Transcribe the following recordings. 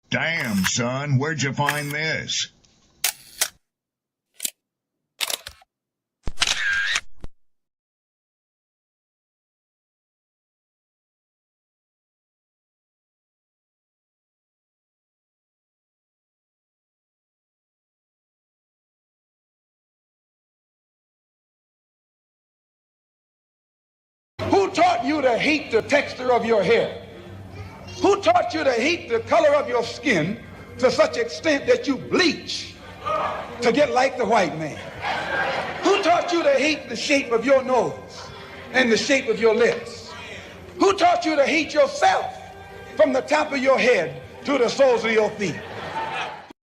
Damn, son, where'd you find this? Who taught you to hate the texture of your hair? Who taught you to hate the color of your skin to such extent that you bleach to get like the white man? Who taught you to hate the shape of your nose and the shape of your lips? Who taught you to hate yourself from the top of your head to the soles of your feet?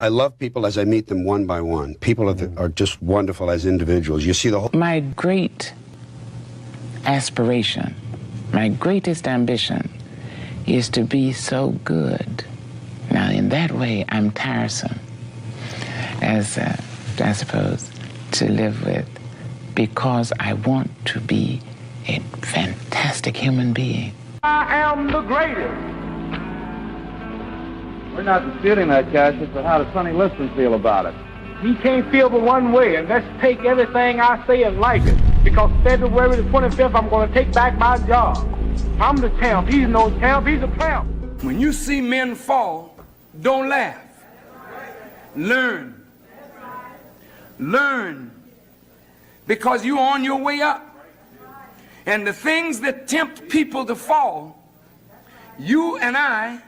I love people as I meet them one by one. People are just wonderful as individuals. You see the whole... My great aspiration, my greatest ambition is to be so good. Now, in that way, I'm tiresome, as I suppose, to live with, because I want to be a fantastic human being. I am the greatest. We're not disputing that, Cassius, but how does Sonny Liston feel about it? He can't feel but one way, and let's take everything I say and like it. Because February the 25th, I'm going to take back my job. I'm the champ. He's no champ. He's a tramp. When you see men fall, don't laugh. Learn. Learn. Because you're on your way up. And the things that tempt people to fall, you and I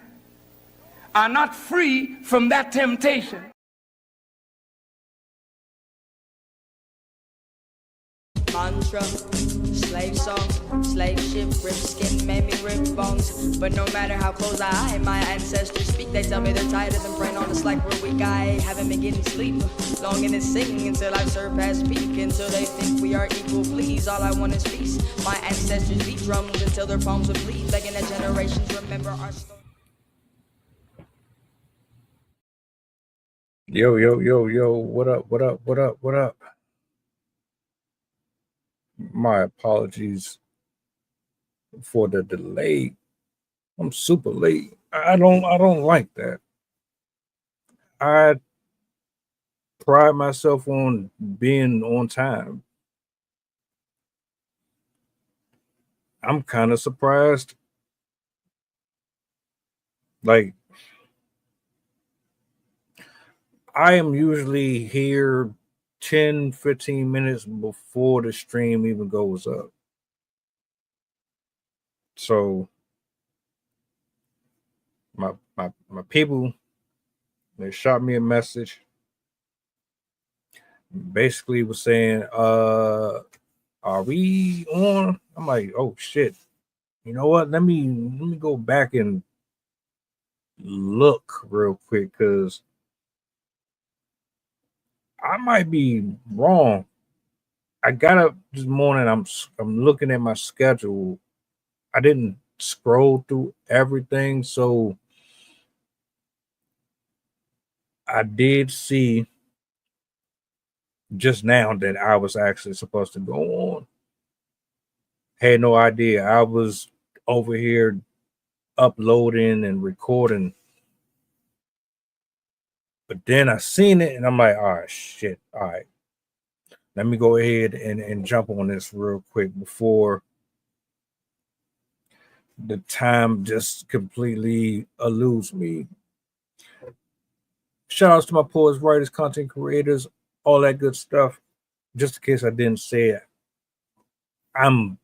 are not free from that temptation. Mantra, slave song, slave ship, rip skin, made me rip bones. But no matter how close my ancestors speak, they tell me they're tired of them praying on us like we're weak. I haven't been getting sleep, longing to sing until I surpass peak, until they think we are equal. Please, all I want is peace. My ancestors beat drums until their palms would bleed, begging that generations remember our story. Yo, what up? My apologies for the delay. I'm super late. I don't like that. I pride myself on being on time. I'm kind of surprised. Like, I am usually here 10-15 minutes before the stream even goes up. So my people, they shot me a message, basically was saying, are we on? I'm like, oh shit. You know what? Let me go back and look real quick, because I might be wrong. I got up this morning. I'm looking at my schedule. I didn't scroll through everything, so I did see just now that I was actually supposed to go on. Had no idea. I was over here uploading and recording. But then I seen it and I'm like, all right, shit. All right. Let me go ahead and jump on this real quick before the time just completely eludes me. Shout outs to my poets, writers, content creators, all that good stuff. Just in case I didn't say it, I'm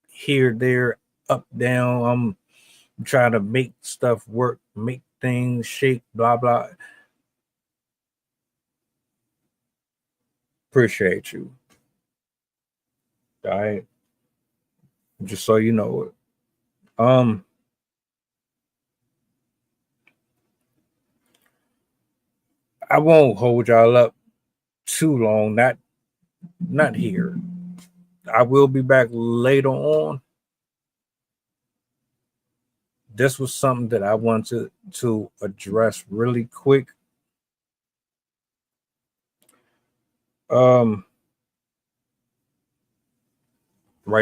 here, there, up, down. I'm trying to make stuff work, make things shake, blah, blah. Appreciate you. All right. Just so you know it. I won't hold y'all up too long. Not here. I will be back later on. This was something that I wanted to address really quick. Right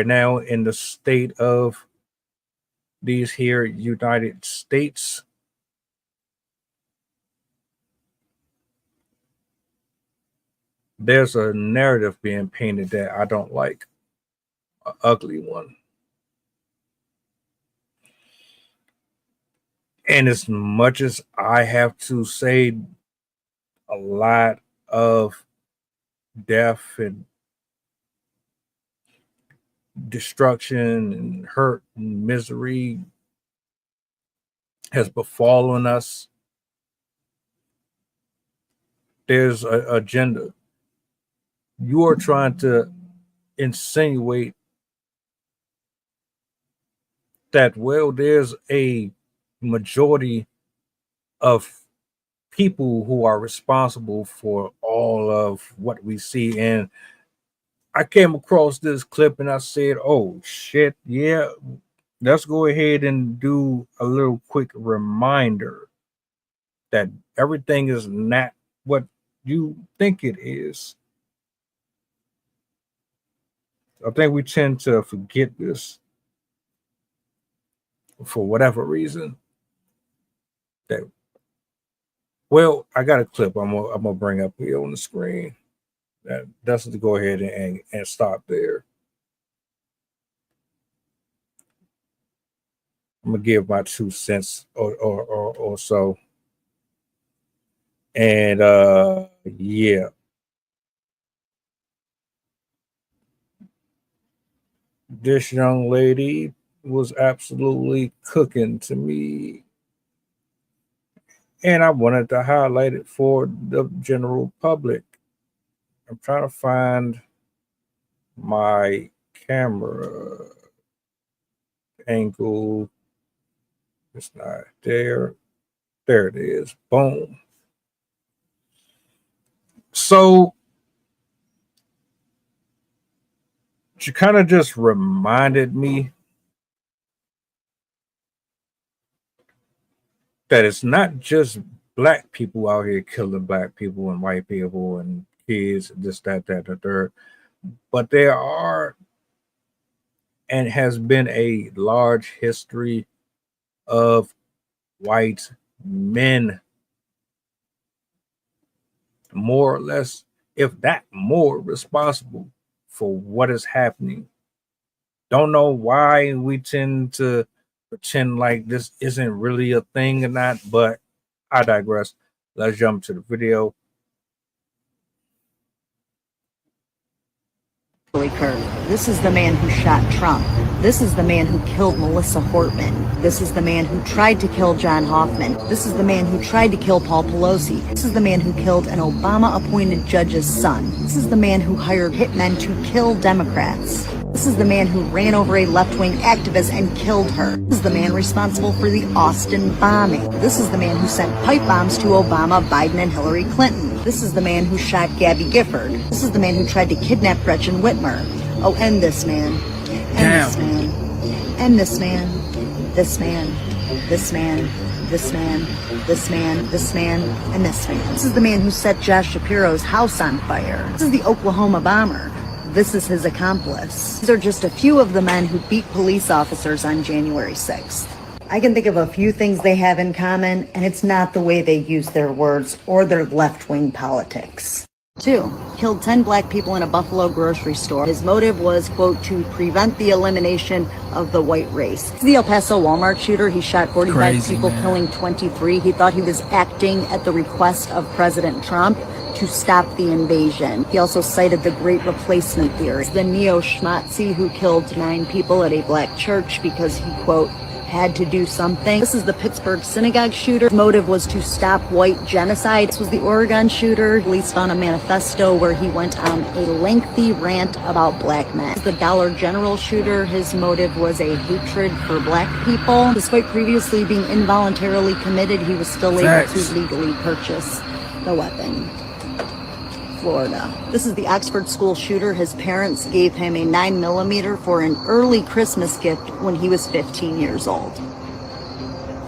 now in the state of these here United States, there's a narrative being painted that I don't like, an ugly one. And as much as I have to say a lot of death and destruction and hurt and misery has befallen us, there's an agenda. You are trying to insinuate that, well, there's a majority of people who are responsible for all of what we see. And I came across this clip and I said, oh shit, yeah, let's go ahead and do a little quick reminder that everything is not what you think it is. I think we tend to forget this for whatever reason. That, well, I got a clip I'm gonna bring up here on the screen. That's to go ahead and stop there. I'm gonna give my 2 cents or so. And yeah. This young lady was absolutely cooking to me. And I wanted to highlight it for the general public. I'm trying to find my camera angle. It's not there. There it is. Boom. So she kind of just reminded me that it's not just black people out here killing black people and white people and kids, this, that, the third, but there are and has been a large history of white men, more or less, if that more, responsible for what is happening. Don't know why we tend to pretend like this isn't really a thing or not, but I digress. Let's jump to the video. This is the man who shot Trump. This is the man who killed Melissa Hortman. This is the man who tried to kill John Hoffman. This is the man who tried to kill Paul Pelosi. This is the man who killed an Obama-appointed judge's son. This is the man who hired hitmen to kill Democrats. This is the man who ran over a left-wing activist and killed her. This is the man responsible for the Austin bombing. This is the man who sent pipe bombs to Obama, Biden, and Hillary Clinton. This is the man who shot Gabby Gifford. This is the man who tried to kidnap Gretchen Whitmer. Oh, and this man. And this man. And this man. This man. This man. This man. This man. This man. And this man. This is the man who set Josh Shapiro's house on fire. This is the Oklahoma bomber. This is his accomplice. These are just a few of the men who beat police officers on January 6th. I can think of a few things they have in common, and it's not the way they use their words or their left-wing politics. 2. Killed 10 black people in a Buffalo grocery store. His motive was, quote, to prevent the elimination of the white race. The El Paso Walmart shooter, he shot 45 people, killing 23. He thought he was acting at the request of President Trump to stop the invasion. He also cited the Great Replacement theory. The neo-Schmatzi who killed 9 people at a black church because he, quote, had to do something. This is the Pittsburgh synagogue shooter. His motive was to stop white genocide. This was the Oregon shooter, released on a manifesto where he went on a lengthy rant about black men. This is the Dollar General shooter. His motive was a hatred for black people. Despite previously being involuntarily committed, he was still able to legally purchase the weapon. Florida. This is the Oxford school shooter. His parents gave him a 9mm for an early Christmas gift when he was 15 years old.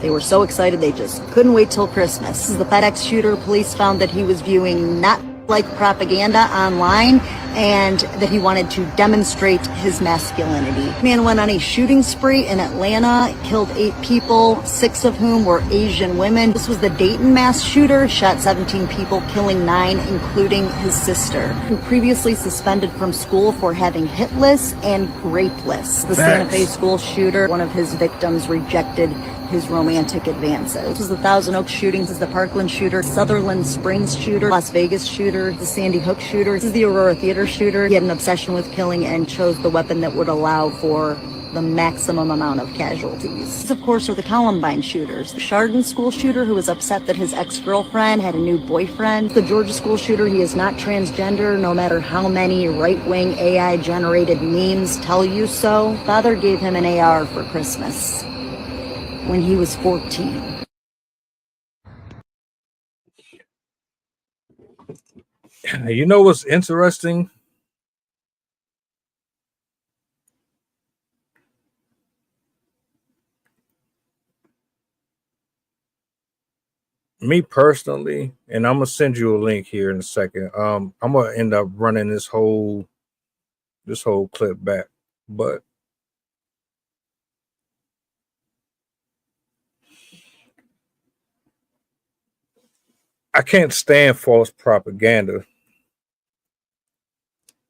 They were so excited they just couldn't wait till Christmas. This is the FedEx shooter. Police found that he was viewing not like propaganda online, and that he wanted to demonstrate his masculinity. The man went on a shooting spree in Atlanta, killed 8 people, 6 of whom were Asian women. This was the Dayton mass shooter, shot 17 people, killing 9, including his sister, who previously suspended from school for having hit lists and grape lists. The Santa Fe school shooter, one of his victims rejected his romantic advances. This is the Thousand Oaks shooting. This is the Parkland shooter, Sutherland Springs shooter, Las Vegas shooter, the Sandy Hook shooter. This is the Aurora Theater shooter. He had an obsession with killing and chose the weapon that would allow for the maximum amount of casualties. These, of course, are the Columbine shooters. The Chardon school shooter, who was upset that his ex-girlfriend had a new boyfriend. The Georgia school shooter, he is not transgender, no matter how many right-wing AI-generated memes tell you so. Father gave him an AR for Christmas when he was 14. You know what's interesting? Me personally, and I'm gonna send you a link here in a second. I'm gonna end up running this whole clip back, but I can't stand false propaganda.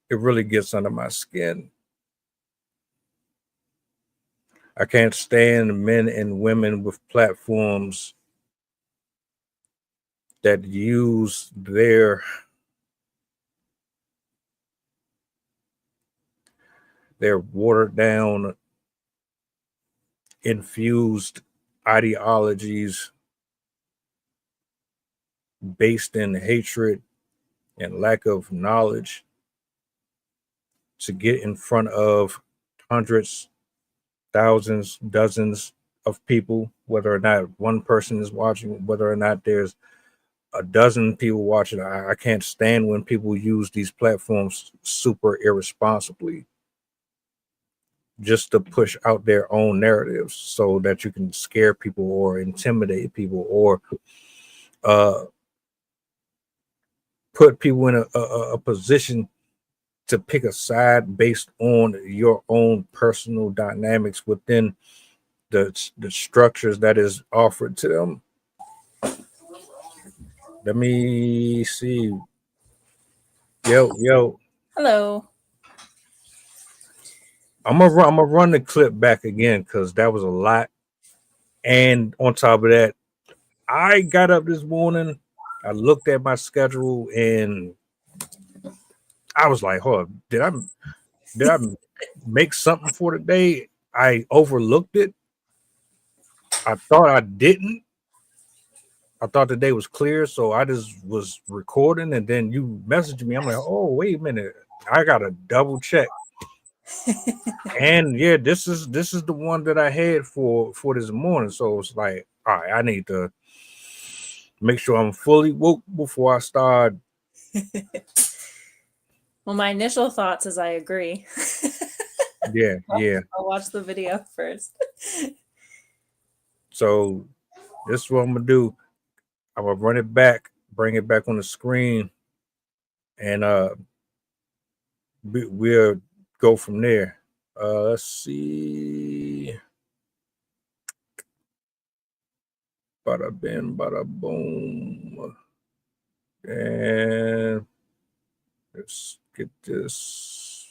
It really gets under my skin. I can't stand men and women with platforms that use their watered down, infused ideologies based in hatred and lack of knowledge to get in front of hundreds, thousands, dozens of people, whether or not one person is watching, whether or not there's a dozen people watching. I can't stand when people use these platforms super irresponsibly just to push out their own narratives so that you can scare people or intimidate people or put people in a position to pick a side based on your own personal dynamics within the structures that is offered to them. Let me see. Yo. Hello. I'm gonna run the clip back again because that was a lot. And on top of that, I got up this morning, I looked at my schedule, and I was like, hold on, did I make something for today? I overlooked it. I thought I didn't. I thought the day was clear, so I just was recording, and then you messaged me. I'm like, oh, wait a minute, I gotta double check. And yeah, this is the one that I had for this morning. So it's like, all right, I need to make sure I'm fully woke before I start. Well, my initial thoughts is I agree. Yeah. I'll watch the video first. So this is what I'm gonna do. I'm gonna run it back, bring it back on the screen, and we'll go from there. Let's see. Bada bing, bada boom. And let's get this.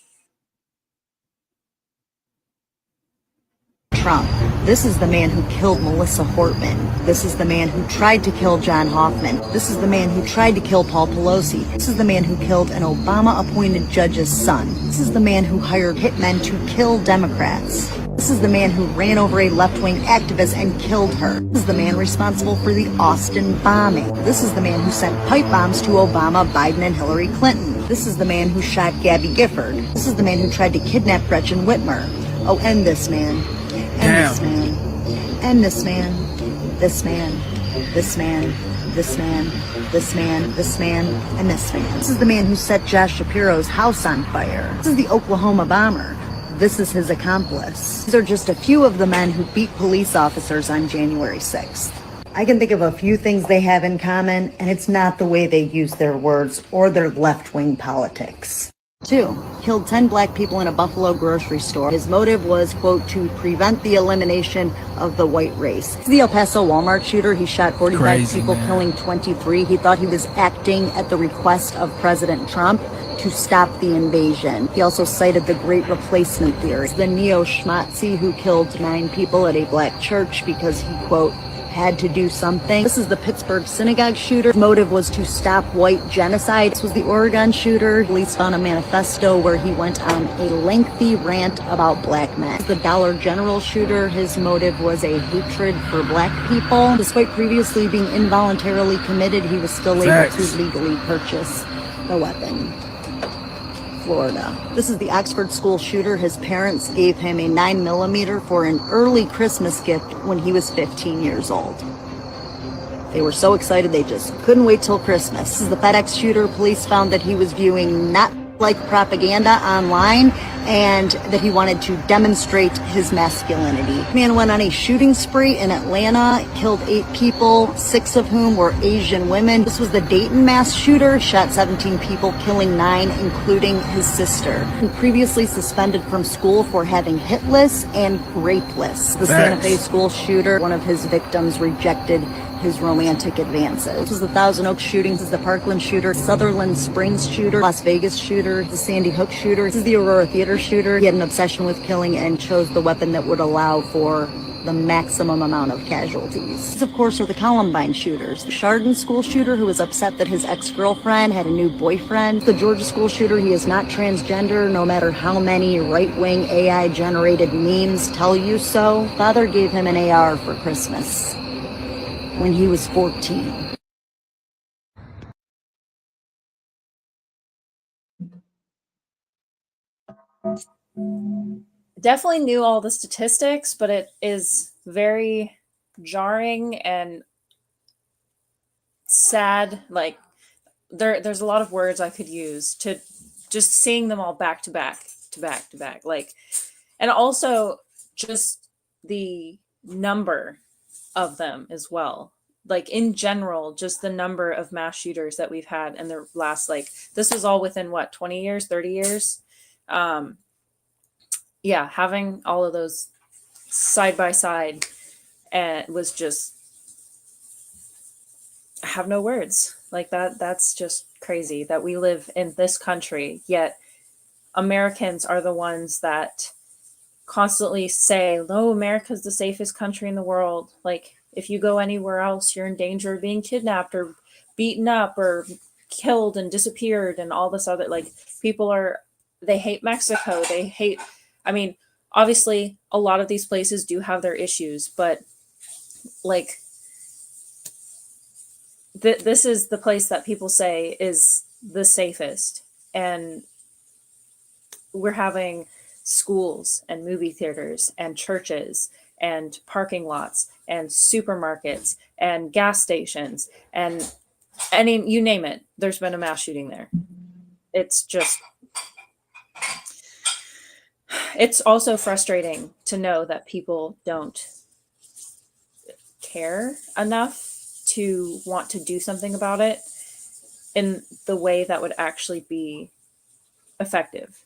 Trump. This is the man who killed Melissa Hortman. This is the man who tried to kill John Hoffman. This is the man who tried to kill Paul Pelosi. This is the man who killed an Obama-appointed judge's son. This is the man who hired hitmen to kill Democrats. This is the man who ran over a left-wing activist and killed her. This is the man responsible for the Austin bombing. This is the man who sent pipe bombs to Obama, Biden, and Hillary Clinton. This is the man who shot Gabby Gifford. This is the man who tried to kidnap Gretchen Whitmer. Oh, and this man. And this man. And this man. This man. This man. This man. This man. This man. And this man. This is the man who set Josh Shapiro's house on fire. This is the Oklahoma bomber. This is his accomplice. These are just a few of the men who beat police officers on January 6th. I can think of a few things they have in common, and it's not the way they use their words or their left-wing politics. 2. Killed 10 black people in a Buffalo grocery store. His motive was, quote, to prevent the elimination of the white race. The El Paso Walmart shooter, he shot 45 people, killing 23. He thought he was acting at the request of President Trump to stop the invasion. He also cited the Great Replacement theory. The neo-Schmatzi who killed 9 people at a black church because he, quote, had to do something. This is the Pittsburgh synagogue shooter. His motive was to stop white genocide. This was the Oregon shooter, released on a manifesto where he went on a lengthy rant about black men. The Dollar General shooter, his motive was a hatred for black people. Despite previously being involuntarily committed, he was still able to legally purchase the weapon. Florida. This is the Oxford school shooter. His parents gave him a 9mm for an early Christmas gift when he was 15 years old. They were so excited they just couldn't wait till Christmas. This is the FedEx shooter. Police found that he was viewing not like propaganda online and that he wanted to demonstrate his masculinity. The man went on a shooting spree in Atlanta, killed 8 people, 6 of whom were Asian women. This was the Dayton mass shooter, shot 17 people, killing 9, including his sister. He previously suspended from school for having hit lists and rape lists. The Santa Fe school shooter, one of his victims rejected his romantic advances. This was the Thousand Oaks shooting. This is the Parkland shooter, Sutherland Springs shooter, Las Vegas shooter, the Sandy Hook shooter. This is the Aurora Theater shooter. He had an obsession with killing and chose the weapon that would allow for the maximum amount of casualties. These, of course, are the Columbine shooters. The Chardon school shooter, who was upset that his ex-girlfriend had a new boyfriend. The Georgia school shooter, he is not transgender, no matter how many right-wing AI-generated memes tell you so. Father gave him an AR for Christmas when he was 14. Definitely knew all the statistics, but it is very jarring and sad. Like there's a lot of words I could use to just seeing them all back to back to back to back. Like, and also just the number of them as well. Like in general, just the number of mass shooters that we've had in the last, like, this was all within what, 20 years, 30 years. Yeah, having all of those side by side and was just, I have no words. Like that's just crazy that we live in this country, yet Americans are the ones that constantly say, "Oh, America's the safest country in the world." Like, if you go anywhere else, you're in danger of being kidnapped or beaten up or killed and disappeared and all this other, like, people are, they hate Mexico. They hate, I mean, obviously a lot of these places do have their issues, but like, this is the place that people say is the safest. And we're having schools and movie theaters and churches and parking lots and supermarkets and gas stations and any, you name it, there's been a mass shooting there. It's just, it's also frustrating to know that people don't care enough to want to do something about it in the way that would actually be effective.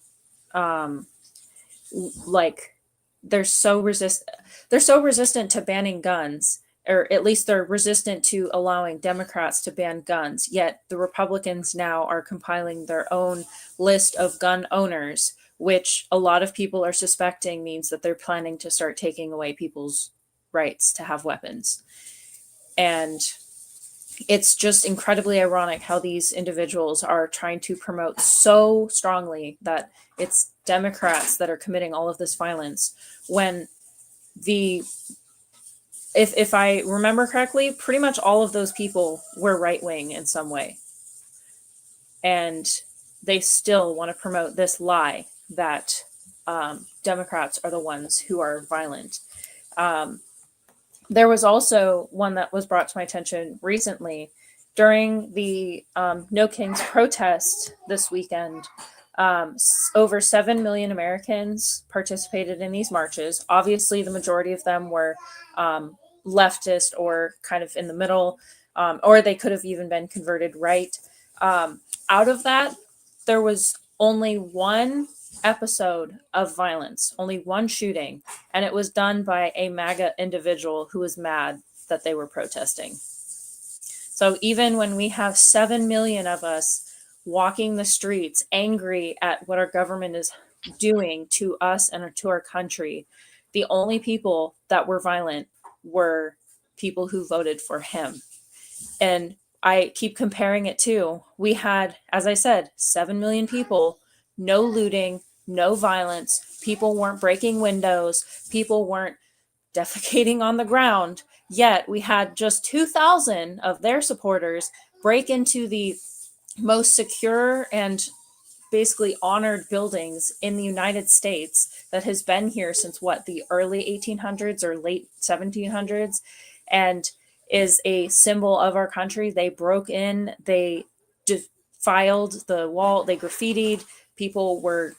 Like, they're so resistant to banning guns, or at least they're resistant to allowing Democrats to ban guns. Yet the Republicans now are compiling their own list of gun owners, which a lot of people are suspecting means that they're planning to start taking away people's rights to have weapons. And it's just incredibly ironic how these individuals are trying to promote so strongly that it's Democrats that are committing all of this violence, when if I remember correctly, pretty much all of those people were right-wing in some way. And they still want to promote this lie that Democrats are the ones who are violent. There was also one that was brought to my attention recently during the No Kings protest this weekend. Over 7 million Americans participated in these marches. Obviously, the majority of them were leftist or kind of in the middle, or they could have even been converted right. Out of that, there was only one episode of violence, only one shooting, and it was done by a MAGA individual who was mad that they were protesting. So even when we have 7 million of us walking the streets angry at what our government is doing to us and to our country, the only people that were violent were people who voted for him. And I keep comparing it to, we had, as I said, 7 million people, no looting, no violence. People weren't breaking windows. People weren't defecating on the ground. Yet we had just 2,000 of their supporters break into the most secure and basically honored buildings in the United States that has been here since what, the early 1800s or late 1700s, and is a symbol of our country. They broke in, they defiled the wall, they graffitied, people were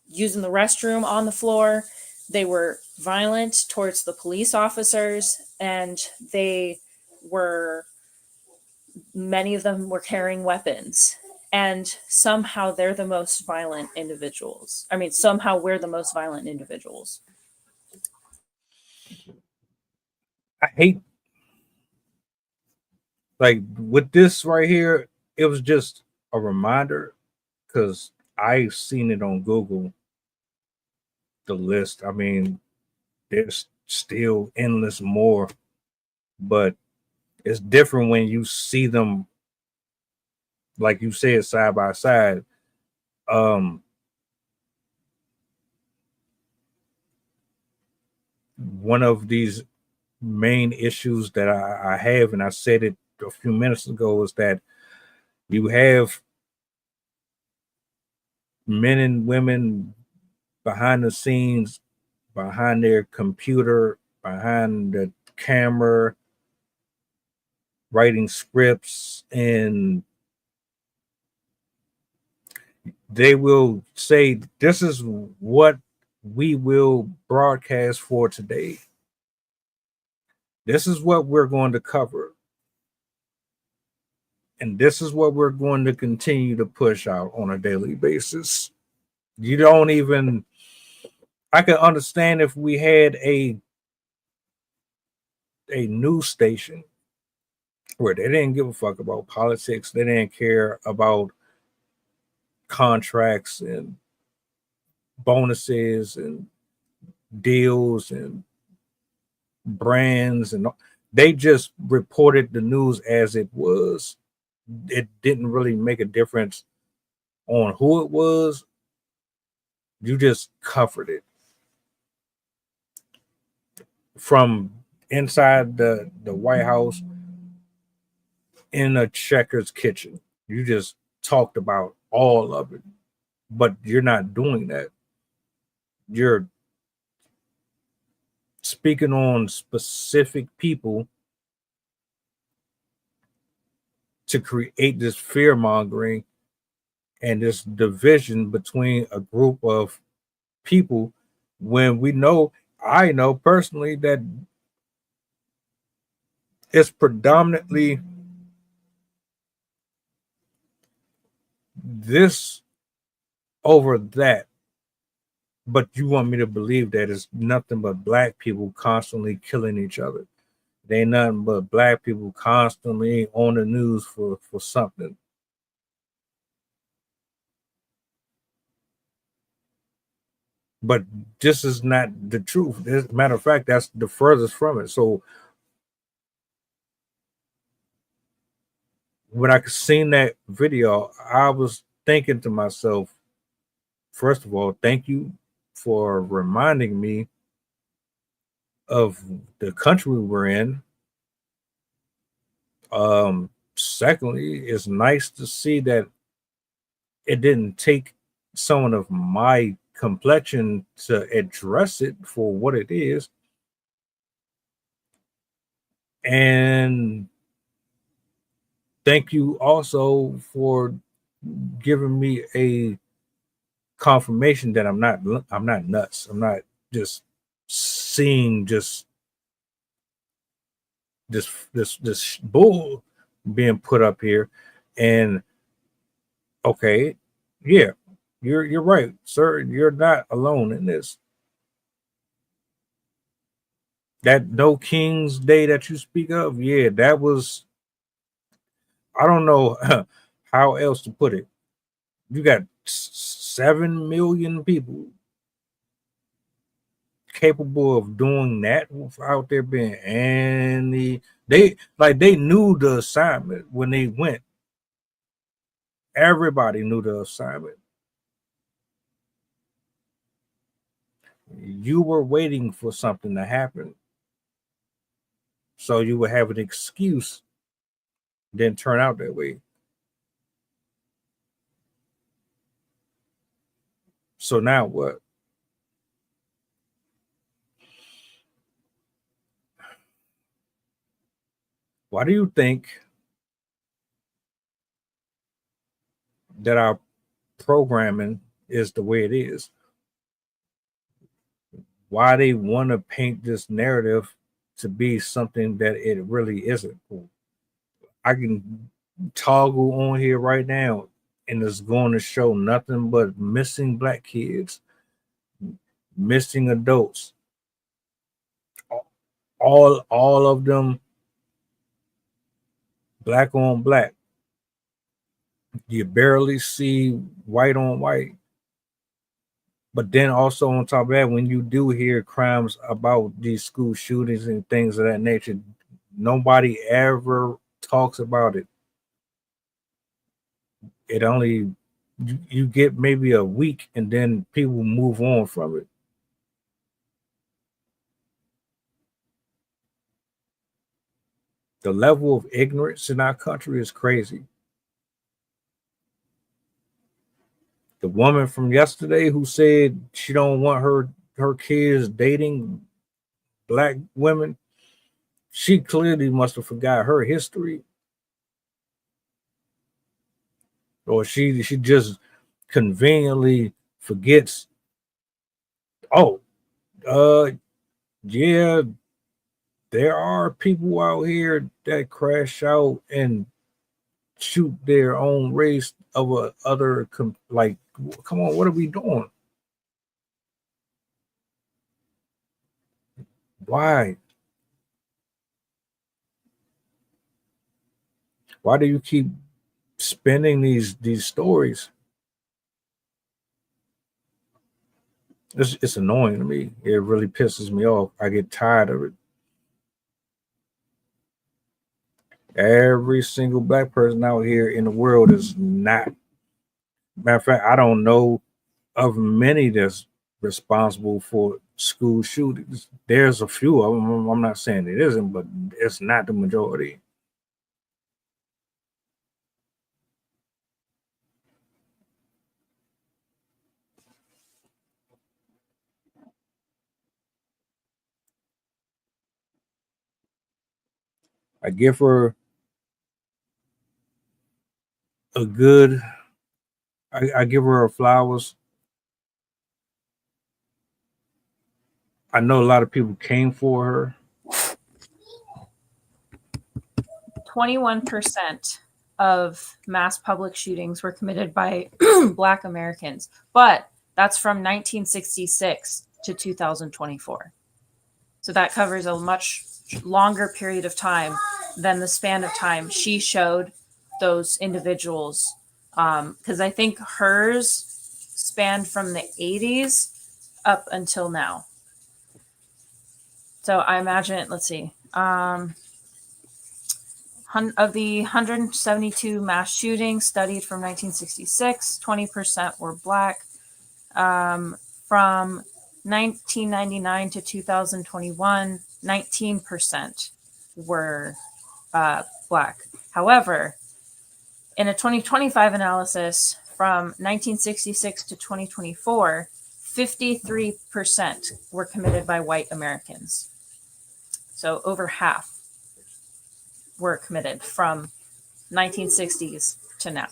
using the restroom on the floor, they were violent towards the police officers, and many of them were carrying weapons. And somehow they're the most violent individuals. I mean, somehow we're the most violent individuals. I hate, like, with this right here, it was just a reminder, because I've seen it on Google, the list. I mean, there's still endless more, but it's different when you see them, like you said, side by side. One of these main issues that I have, and I said it a few minutes ago, is that you have men and women behind the scenes, behind their computer, behind the camera, writing scripts, and they will say, this is what we will broadcast for today. This is what we're going to cover. And this is what we're going to continue to push out on a daily basis. You don't even, I can understand if we had a news station where they didn't give a fuck about politics. They didn't care about contracts and bonuses and deals and brands, and they just reported the news as it was. It didn't really make a difference on who it was. You just covered it from inside the White House, in a Checkers kitchen. You just talked about all of it, but you're not doing that. You're speaking on specific people to create this fear mongering and this division between a group of people, when I know personally that it's predominantly this over that. But you want me to believe that it's nothing but black people constantly killing each other. They ain't nothing but black people constantly on the news for something. But this is not the truth. As a matter of fact, that's the furthest from it. So when I seen that video, I was thinking to myself, first of all, thank you for reminding me of the country we're in. Secondly, it's nice to see that it didn't take someone of my complexion to address it for what it is. And thank you also for giving me a confirmation that I'm not nuts. I'm not just seeing just this bull being put up here. And okay, yeah, you're right, sir. You're not alone in this. That No King's Day that you speak of, yeah, that was, I don't know how else to put it. You got 7 million people capable of doing that without there being any, they knew the assignment when they went. Everybody knew the assignment. You were waiting for something to happen, so you would have an excuse. Didn't turn out that way. So now what? Why do you think that our programming is the way it is? Why they want to paint this narrative to be something that it really isn't? I can toggle on here right now and it's going to show nothing but missing black kids, missing adults, all of them black on black. You barely see white on white. But then also on top of that, when you do hear crimes about these school shootings and things of that nature, nobody ever talks about it. It only, you get maybe a week and then people move on from it. The level of ignorance in our country is crazy. The woman from yesterday who said she don't want her kids dating black women, she clearly must have forgot her history. Or she just conveniently forgets, oh, yeah, there are people out here that crash out and shoot their own race of a other, like, come on, what are we doing? Why? Why do you keep spinning these stories? It's annoying to me. It really pisses me off. I get tired of it. Every single black person out here in the world is not. Matter of fact, I don't know of many that's responsible for school shootings. There's a few of them. I'm not saying it isn't, but it's not the majority. I give her a good, I give her flowers. I know a lot of people came for her. 21% of mass public shootings were committed by Black Americans, but that's from 1966 to 2024. So that covers a much longer period of time than the span of time she showed those individuals. Because I think hers spanned from the 80s up until now. So I imagine, let's see, of the 172 mass shootings studied from 1966, 20% were Black. From 1999 to 2021, 19% were Black. However, in a 2025 analysis from 1966 to 2024, 53% were committed by white Americans. So over half were committed from 1960s to now.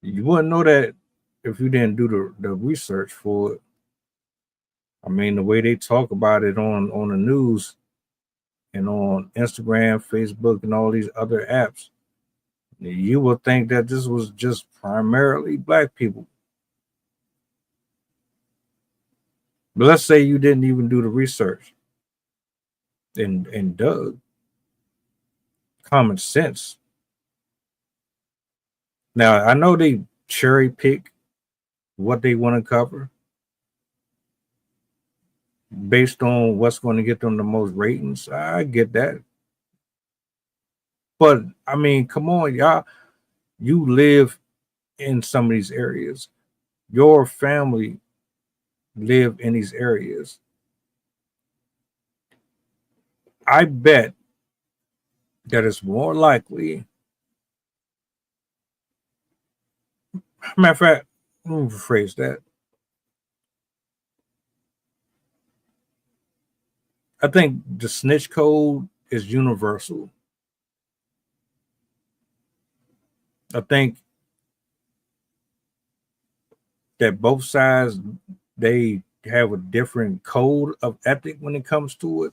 You wouldn't know that if you didn't do the research for it. I mean, the way they talk about it on the news and on Instagram, Facebook, and all these other apps, you would think that this was just primarily black people. But let's say you didn't even do the research and dug. Common sense. Now, I know they cherry pick what they want to cover based on what's going to get them the most ratings. I get that. But, I mean, come on, y'all. You live in some of these areas. Your family live in these areas. I bet that it's more likely. Matter of fact, let me rephrase that. I think the snitch code is universal. I think that both sides, they have a different code of ethic when it comes to it.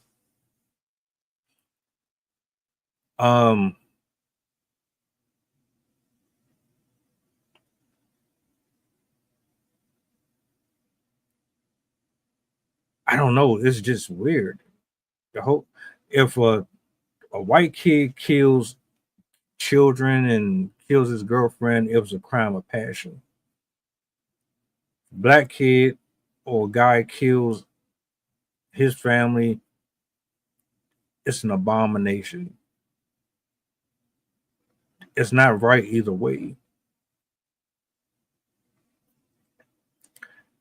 I don't know. It's just weird. If a white kid kills children and kills his girlfriend, it was a crime of passion. Black kid or guy kills his family, it's an abomination. It's not right either way.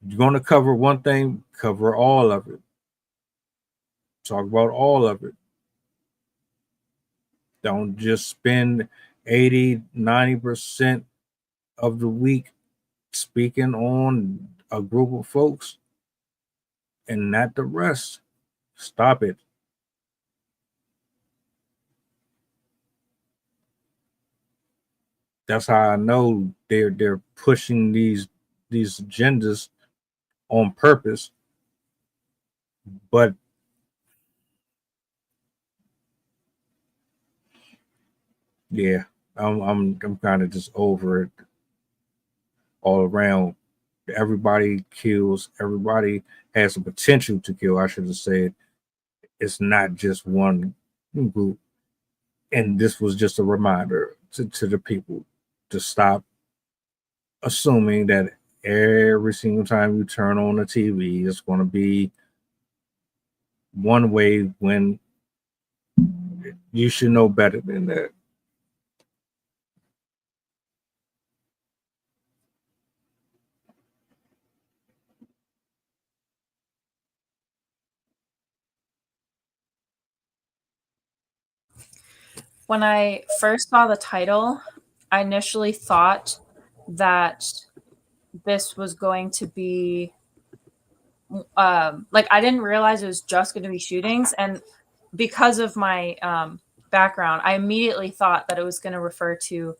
You're going to cover one thing, cover all of it. Talk about all of it. Don't just spend 80, 90% of the week speaking on a group of folks and not the rest. Stop it. That's how I know they're pushing these agendas on purpose. But yeah, I'm kind of just over it all around. Everybody kills. Everybody has the potential to kill. I should have said it's not just one group. And this was just a reminder to the people to stop assuming that every single time you turn on the TV, it's going to be one way when you should know better than that. When I first saw the title, I initially thought that this was going to be like, I didn't realize it was just going to be shootings. And because of my background, I immediately thought that it was going to refer to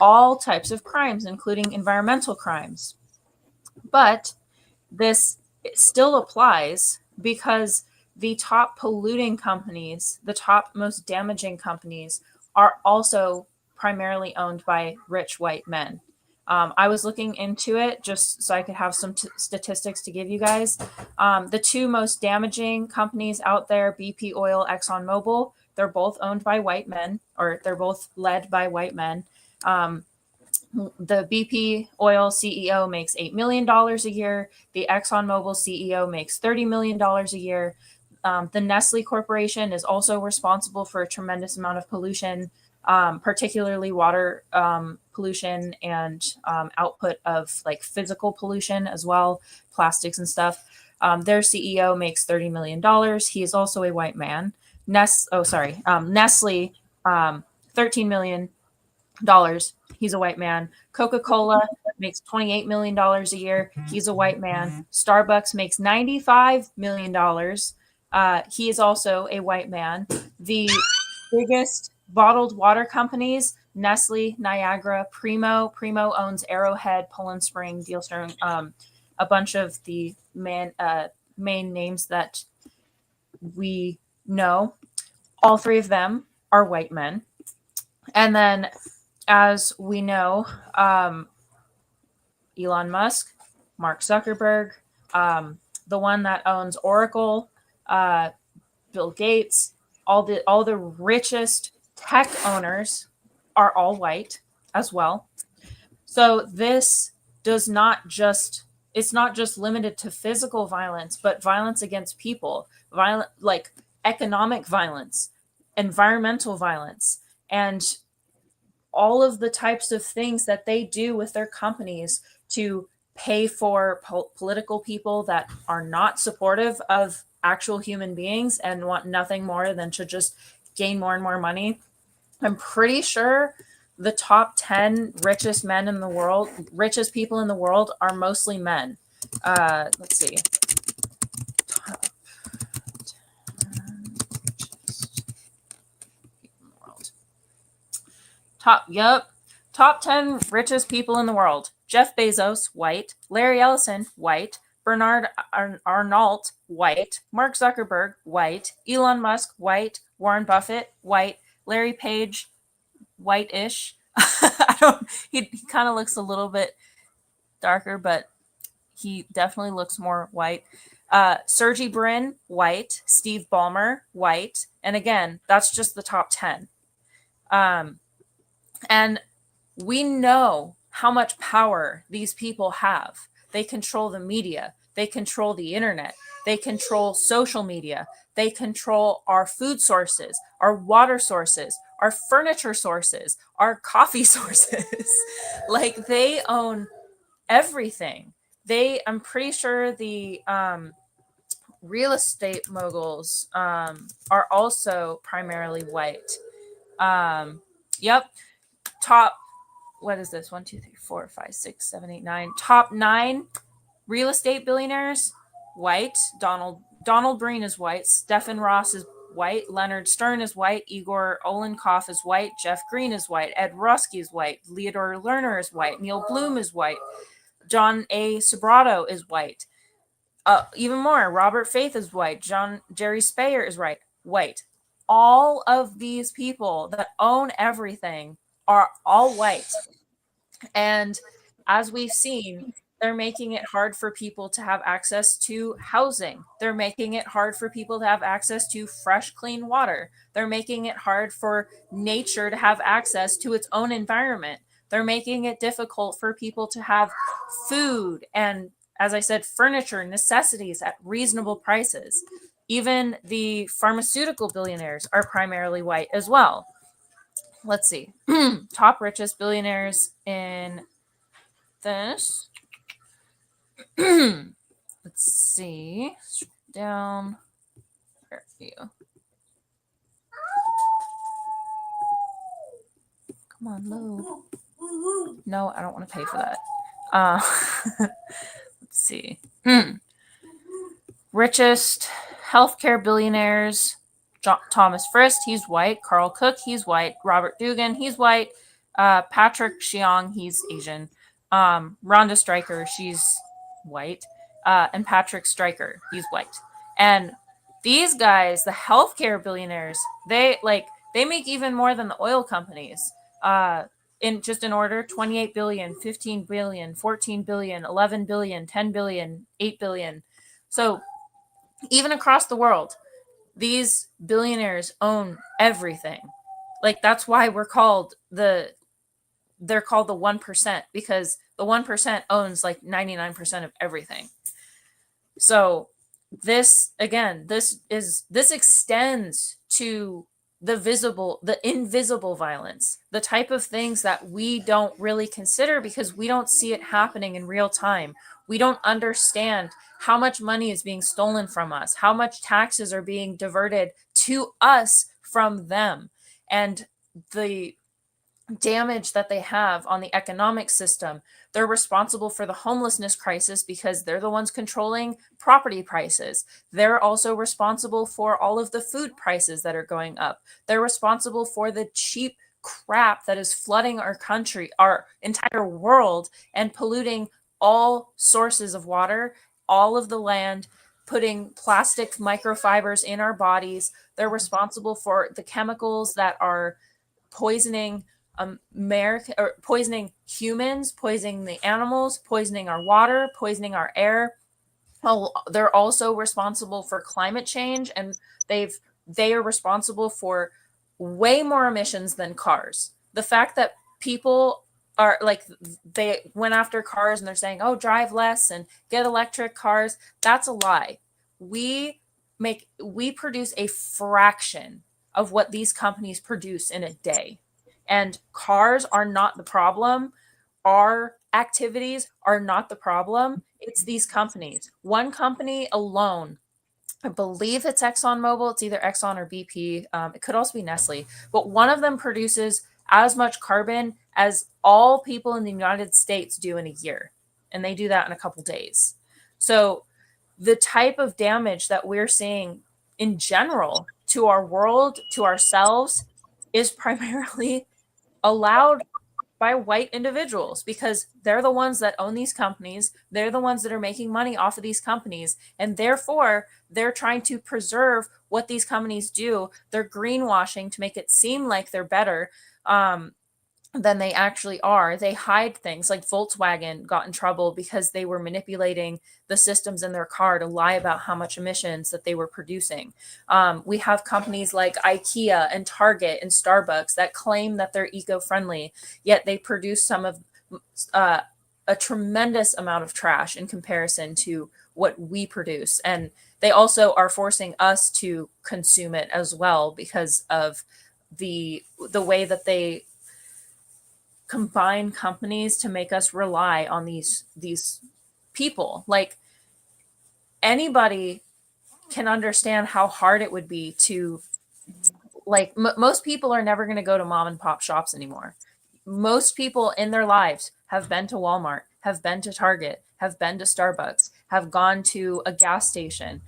all types of crimes, including environmental crimes. But this still applies because the top polluting companies, the top most damaging companies, are also primarily owned by rich white men. I was looking into it just so I could have some statistics to give you guys. The two most damaging companies out there, BP Oil, ExxonMobil, they're both owned by white men, or they're both led by white men. The BP Oil CEO makes $8 million a year. The ExxonMobil CEO makes $30 million a year. The Nestle Corporation is also responsible for a tremendous amount of pollution, particularly water pollution and output of like physical pollution as well, plastics and stuff. Their CEO makes $30 million. He is also a white man. Nestle, $13 million. He's a white man. Coca-Cola makes $28 million a year. He's a white man. Starbucks makes $95 million. He is also a white man. The biggest bottled water companies, Nestle, Niagara, Primo. Primo owns Arrowhead, Poland Spring, Dealstone, a bunch of the main names that we know. All three of them are white men. And then, as we know, Elon Musk, Mark Zuckerberg, the one that owns Oracle, Bill Gates, all the richest tech owners are all white as well. So this does not just, it's not just limited to physical violence, but violence against people, like economic violence, environmental violence, and all of the types of things that they do with their companies to pay for political people that are not supportive of actual human beings and want nothing more than to just gain more and more money. I'm pretty sure the top 10 richest men in the world, richest people in the world, are mostly men. Let's see. Top 10 richest people in the world. Top 10 richest people in the world. Jeff Bezos, white. Larry Ellison, white. Bernard Arnault, white. Mark Zuckerberg, white. Elon Musk, white. Warren Buffett, white. Larry Page, white-ish. He kind of looks a little bit darker, but he definitely looks more white. Sergey Brin, white. Steve Ballmer, white. And again, that's just the top 10. And we know how much power these people have. They control the media. They control the internet. They control social media. They control our food sources, our water sources, our furniture sources, our coffee sources. Like, they own everything. I'm pretty sure the real estate moguls are also primarily white. Yep. Top, what is this? 1, 2, 3, 4, 5, 6, 7, 8, 9. Top 9 real estate billionaires, white. Donald Breen is white. Stephen Ross is white. Leonard Stern is white. Igor Olenkov is white. Jeff Green is white. Ed Rusky is white. Theodore Lerner is white. Neil Bloom is white. John A. Sobrato is white. Even more, Robert Faith is white. Jerry Speyer is white. All of these people that own everything are all white. And as we've seen, they're making it hard for people to have access to housing. They're making it hard for people to have access to fresh, clean water. They're making it hard for nature to have access to its own environment. They're making it difficult for people to have food and, as I said, furniture, necessities at reasonable prices. Even the pharmaceutical billionaires are primarily white as well. Let's see. Top richest billionaires in this. Let's see. Scroll down. Where are you? Come on, load. No, I don't want to pay for that. Let's see. Richest healthcare billionaires. Thomas Frist, he's white. Carl Cook, he's white. Robert Dugan, he's white. Patrick Cheong, he's Asian. Rhonda Stryker, she's white. And Patrick Stryker, he's white. And these guys, the healthcare billionaires, they make even more than the oil companies. In order, 28 billion, 15 billion, 14 billion, 11 billion, 10 billion, 8 billion. So even across the world, these billionaires own everything. Like, that's why they're called the 1%, because the 1% owns like 99% of everything. So this extends to the invisible violence, the type of things that we don't really consider because we don't see it happening in real time. We don't understand how much money is being stolen from us, how much taxes are being diverted to us from them, and the damage that they have on the economic system. They're responsible for the homelessness crisis because they're the ones controlling property prices. They're also responsible for all of the food prices that are going up. They're responsible for the cheap crap that is flooding our country, our entire world, and polluting all sources of water, all of the land, putting plastic microfibers in our bodies. They're responsible for the chemicals that are poisoning or poisoning humans, poisoning the animals, poisoning our water, poisoning our air. Well, they're also responsible for climate change, and they are responsible for way more emissions than cars. The fact that people are like, they went after cars and they're saying, oh, drive less and get electric cars, that's a lie. We produce a fraction of what these companies produce in a day. And cars are not the problem. Our activities are not the problem. It's these companies. One company alone, I believe it's ExxonMobil. It's either Exxon or BP. It could also be Nestle. But one of them produces as much carbon as all people in the United States do in a year. And they do that in a couple days. So the type of damage that we're seeing in general to our world, to ourselves, is primarily allowed by white individuals, because they're the ones that own these companies. They're the ones that are making money off of these companies. And therefore, they're trying to preserve what these companies do. They're greenwashing to make it seem like they're better than they actually are. They hide things. Like Volkswagen got in trouble because they were manipulating the systems in their car to lie about how much emissions that they were producing. We have companies like IKEA and Target and Starbucks that claim that they're eco-friendly, yet they produce some of a tremendous amount of trash in comparison to what we produce. And they also are forcing us to consume it as well because of the way that they combine companies to make us rely on these people. Like, anybody can understand how hard it would be to, like, most people are never going to go to mom and pop shops anymore. Most people in their lives have been to Walmart, have been to Target, have been to Starbucks, have gone to a gas station.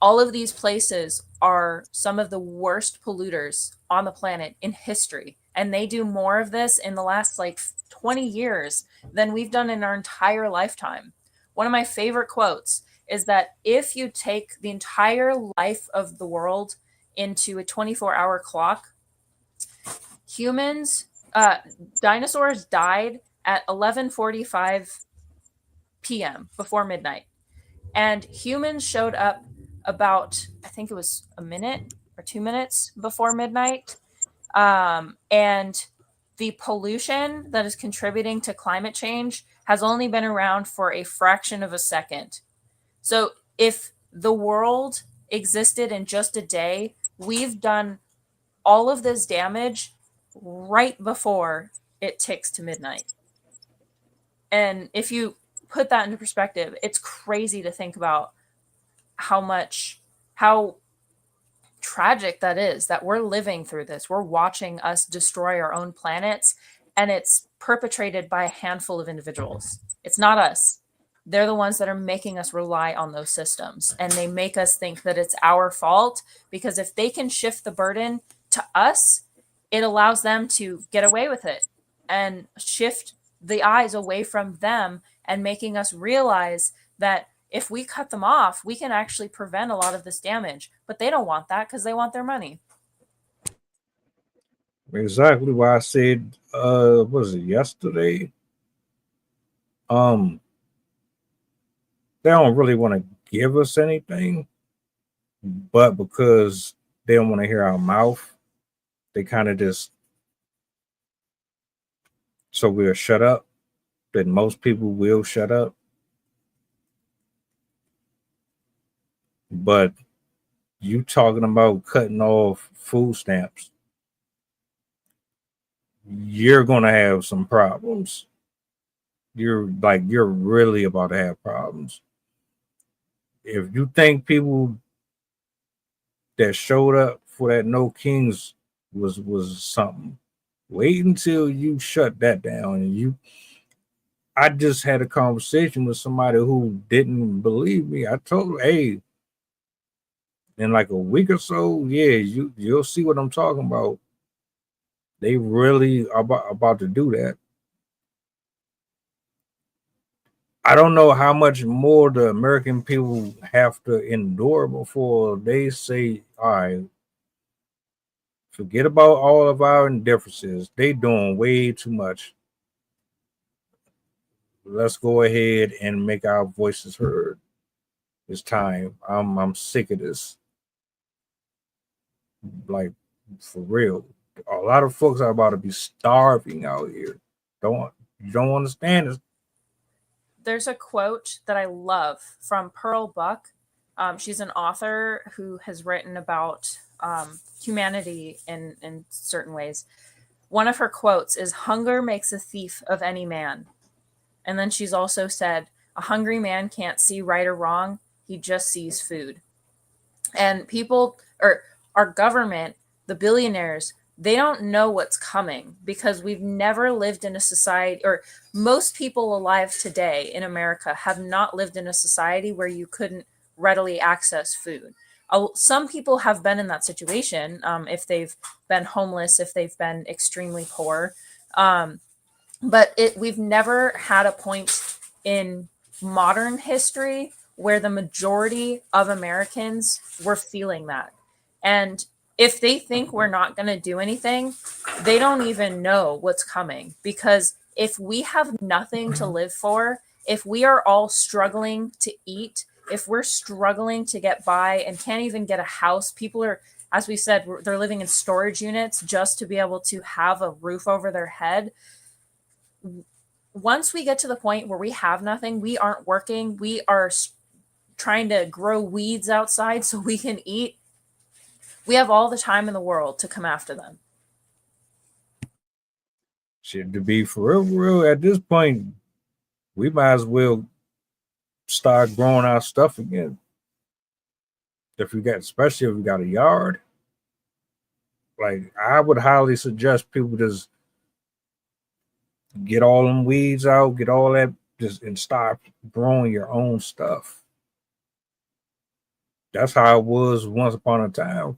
All of these places are some of the worst polluters on the planet in history. And they do more of this in the last 20 years than we've done in our entire lifetime. One of my favorite quotes is that if you take the entire life of the world into a 24-hour clock, dinosaurs died at 11:45 p.m. before midnight. And humans showed up about, I think it was a minute or 2 minutes before midnight. And the pollution that is contributing to climate change has only been around for a fraction of a second. So if the world existed in just a day, we've done all of this damage right before it ticks to midnight. And if you put that into perspective, it's crazy to think about how tragic that is, that we're living through this. We're watching us destroy our own planets, and it's perpetrated by a handful of individuals. It's not us. They're the ones that are making us rely on those systems, and they make us think that it's our fault, because if they can shift the burden to us, it allows them to get away with it and shift the eyes away from them, and making us realize that if we cut them off, we can actually prevent a lot of this damage. But they don't want that because they want their money. Exactly why I said, was it yesterday? They don't really want to give us anything, but because they don't want to hear our mouth, they kind of just, so we'll shut up. That most people will shut up. But you talking about cutting off food stamps, you're going to have some problems. You're really about to have problems. If you think people that showed up for that No Kings was something, wait until you shut that down. And I just had a conversation with somebody who didn't believe me. I told her, hey, in like a week or so, yeah, you'll see what I'm talking about. They really are about to do that. I don't know how much more the American people have to endure before they say, all right, forget about all of our differences. They doing way too much. Let's go ahead and make our voices heard. It's time. I'm sick of this. Like, for real. A lot of folks are about to be starving out here. You don't understand this. There's a quote that I love from Pearl Buck. She's an author who has written about humanity in certain ways. One of her quotes is, "Hunger makes a thief of any man." And then she's also said, "A hungry man can't see right or wrong. He just sees food." And people, or our government, the billionaires, they don't know what's coming because we've never lived in a society, or most people alive today in America have not lived in a society where you couldn't readily access food. Some people have been in that situation, if they've been homeless, if they've been extremely poor. But we've never had a point in modern history where the majority of Americans were feeling that. And if they think we're not going to do anything, they don't even know what's coming. Because if we have nothing to live for, if we are all struggling to eat, if we're struggling to get by and can't even get a house, people are, as we said, they're living in storage units just to be able to have a roof over their head. Once we get to the point where we have nothing, we aren't working, we are trying to grow weeds outside so we can eat, we have all the time in the world to come after them. Shit, to be for real, at this point, we might as well start growing our stuff again. Especially if we got a yard. Like, I would highly suggest people just get all them weeds out, get all that, and start growing your own stuff. That's how it was once upon a time.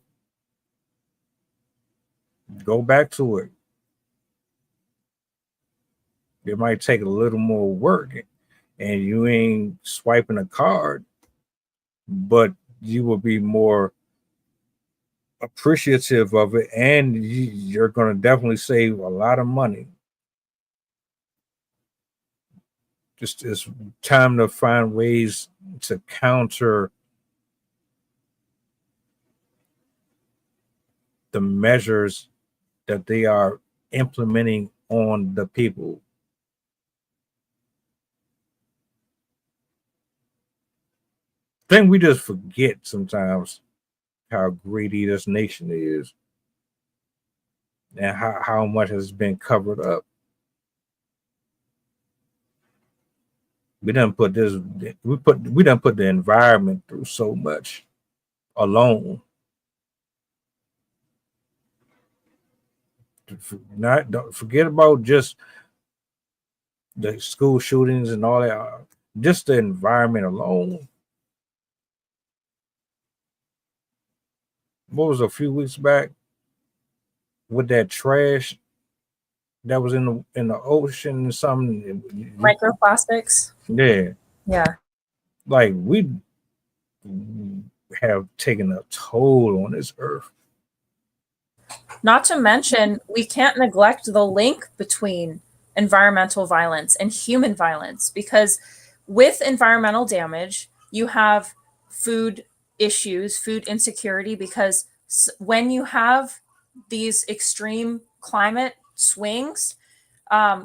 Go back to it. It might take a little more work, and you ain't swiping a card, but you will be more appreciative of it, and you're going to definitely save a lot of money. Just it's time to find ways to counter the measures that they are implementing on the people. I think we just forget sometimes how greedy this nation is and how much has been covered up. We done put the environment through so much alone. Don't forget about just the school shootings and all that. Just the environment alone. What was a few weeks back with that trash that was in the ocean and something? Microplastics. Yeah. Like, we have taken a toll on this earth. Not to mention, we can't neglect the link between environmental violence and human violence, because with environmental damage, you have food issues, food insecurity, because when you have these extreme climate swings,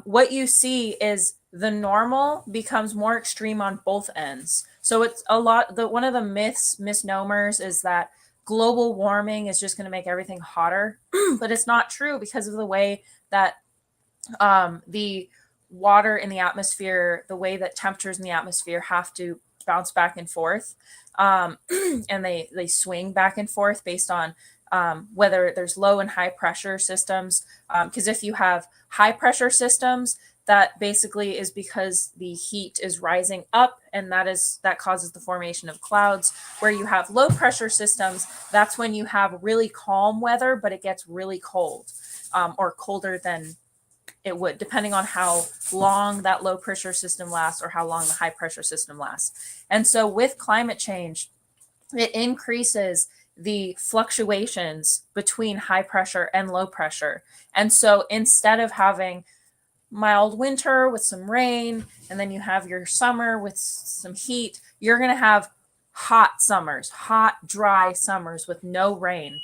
what you see is the normal becomes more extreme on both ends. So it's one of the misnomers is that global warming is just going to make everything hotter, but it's not true, because of the way that the water in the atmosphere, the way that temperatures in the atmosphere have to bounce back and forth, and they swing back and forth based on whether there's low and high pressure systems. Because if you have high pressure systems, that basically is because the heat is rising up, and that causes the formation of clouds. Where you have low pressure systems, that's when you have really calm weather, but it gets really cold, or colder than it would, depending on how long that low pressure system lasts or how long the high pressure system lasts. And so with climate change, it increases the fluctuations between high pressure and low pressure. And so instead of having mild winter with some rain, and then you have your summer with some heat, you're going to have hot summers, hot, dry summers with no rain.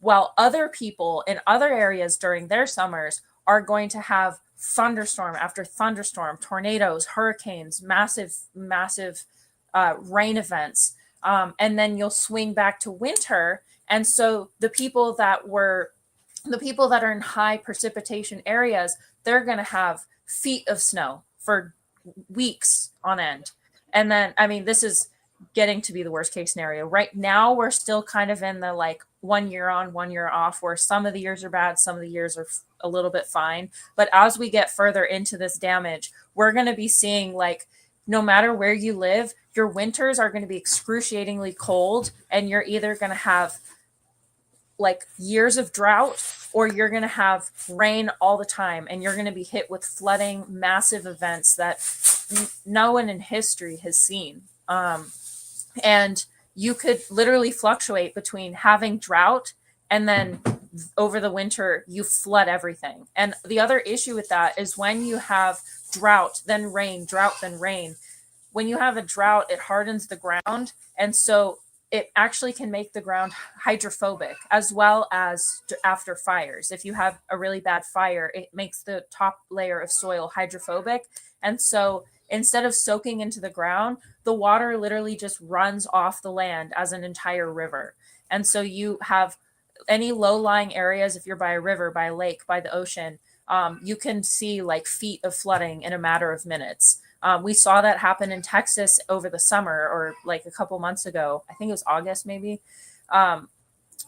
While other people in other areas during their summers are going to have thunderstorm after thunderstorm, tornadoes, hurricanes, massive rain events. And then you'll swing back to winter. And so the people that are in high precipitation areas, they're going to have feet of snow for weeks on end. And then, I mean, this is getting to be the worst case scenario. Right now, we're still kind of in the like 1 year on, 1 year off, where some of the years are bad, some of the years are a little bit fine. But as we get further into this damage, we're going to be seeing, like, no matter where you live, your winters are going to be excruciatingly cold, and you're either going to have like years of drought, or you're going to have rain all the time, and you're going to be hit with flooding, massive events that no one in history has seen. And you could literally fluctuate between having drought and then over the winter you flood everything. And the other issue with that is when you have drought, then rain, drought, then rain. When you have a drought, it hardens the ground, and so it actually can make the ground hydrophobic, as well as after fires. If you have a really bad fire, it makes the top layer of soil hydrophobic. And so instead of soaking into the ground, the water literally just runs off the land as an entire river. And so you have any low-lying areas, if you're by a river, by a lake, by the ocean, you can see like feet of flooding in a matter of minutes. We saw that happen in Texas over the summer, or like a couple months ago. I think it was August maybe,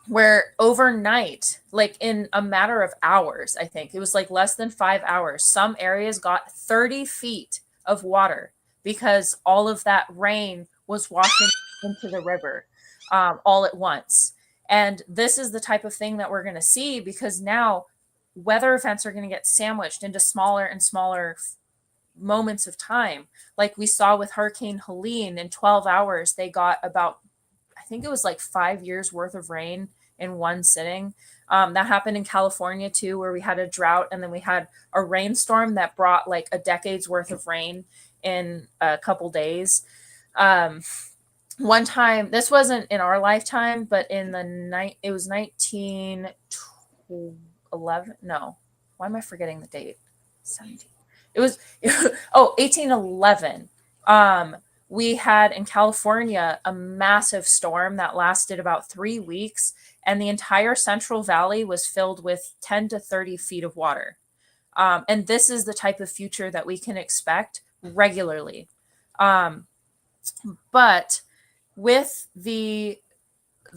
where overnight, like in a matter of hours, I think it was like less than 5 hours, some areas got 30 feet of water because all of that rain was washing into the river all at once. And this is the type of thing that we're going to see, because now weather events are going to get sandwiched into smaller and smaller moments of time. Like we saw with Hurricane Helene, in 12 hours, they got about, I think it was like 5 years worth of rain in one sitting. That happened in California too, where we had a drought and then we had a rainstorm that brought like a decade's worth of rain in a couple days. One time, this wasn't in our lifetime, but in it was 1911. No, why am I forgetting the date? 17. It was 1811. We had in California a massive storm that lasted about 3 weeks, and the entire Central Valley was filled with 10 to 30 feet of water. And this is the type of future that we can expect regularly. But with the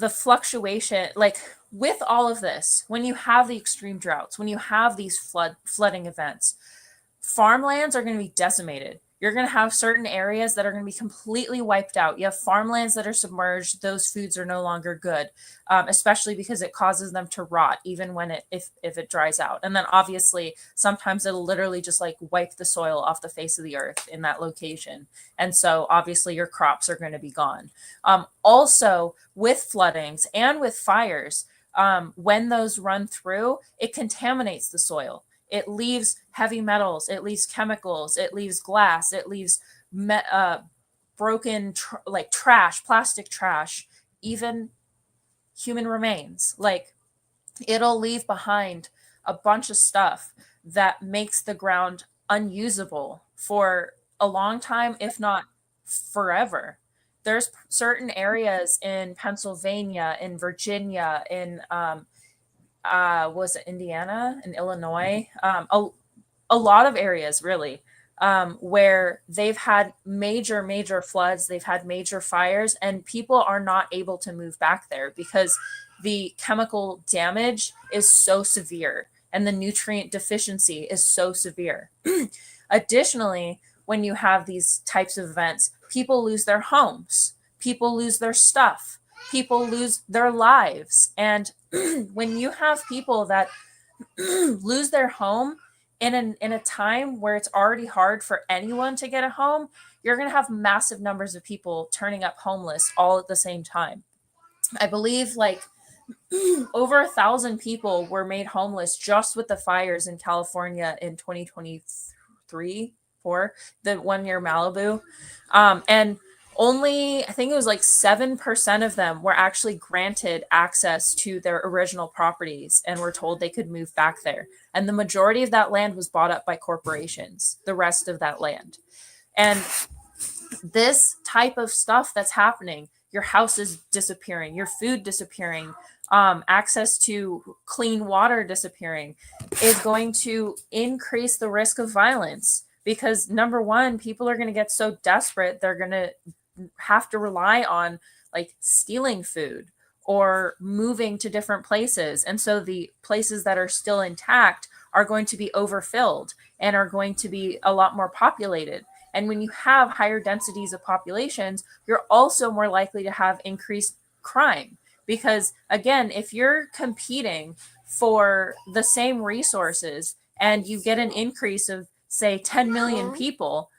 fluctuation, like with all of this, when you have the extreme droughts, when you have these flooding events, farmlands are going to be decimated. You're going to have certain areas that are going to be completely wiped out. You have farmlands that are submerged. Those foods are no longer good, especially because it causes them to rot, even when if it dries out. And then obviously, sometimes it'll literally just like wipe the soil off the face of the earth in that location. And so obviously your crops are going to be gone. Also, with floodings and with fires, when those run through, it contaminates the soil. It leaves heavy metals, it leaves chemicals, it leaves glass, it leaves broken like trash, plastic trash, even human remains. Like it'll leave behind a bunch of stuff that makes the ground unusable for a long time, if not forever. There's certain areas in Pennsylvania, in Virginia, in was it Indiana and Illinois? A lot of areas really, where they've had major floods, they've had major fires, and people are not able to move back there because the chemical damage is so severe and the nutrient deficiency is so severe. Additionally, when you have these types of events, people lose their homes, people lose their stuff, people lose their lives. And when you have people that lose their home in a time where it's already hard for anyone to get a home, you're going to have massive numbers of people turning up homeless all at the same time. I believe like over 1,000 people were made homeless just with the fires in California in 2023, for the 1 year Malibu. And only, I think it was like 7% of them were actually granted access to their original properties and were told they could move back there. And the majority of that land was bought up by corporations, the rest of that land. And this type of stuff that's happening, your house is disappearing, your food disappearing, access to clean water disappearing, is going to increase the risk of violence. Because number one, people are going to get so desperate, they're going to have to rely on like stealing food or moving to different places. And so the places that are still intact are going to be overfilled and are going to be a lot more populated. And when you have higher densities of populations, you're also more likely to have increased crime. Because again, if you're competing for the same resources and you get an increase of, say, 10 million people,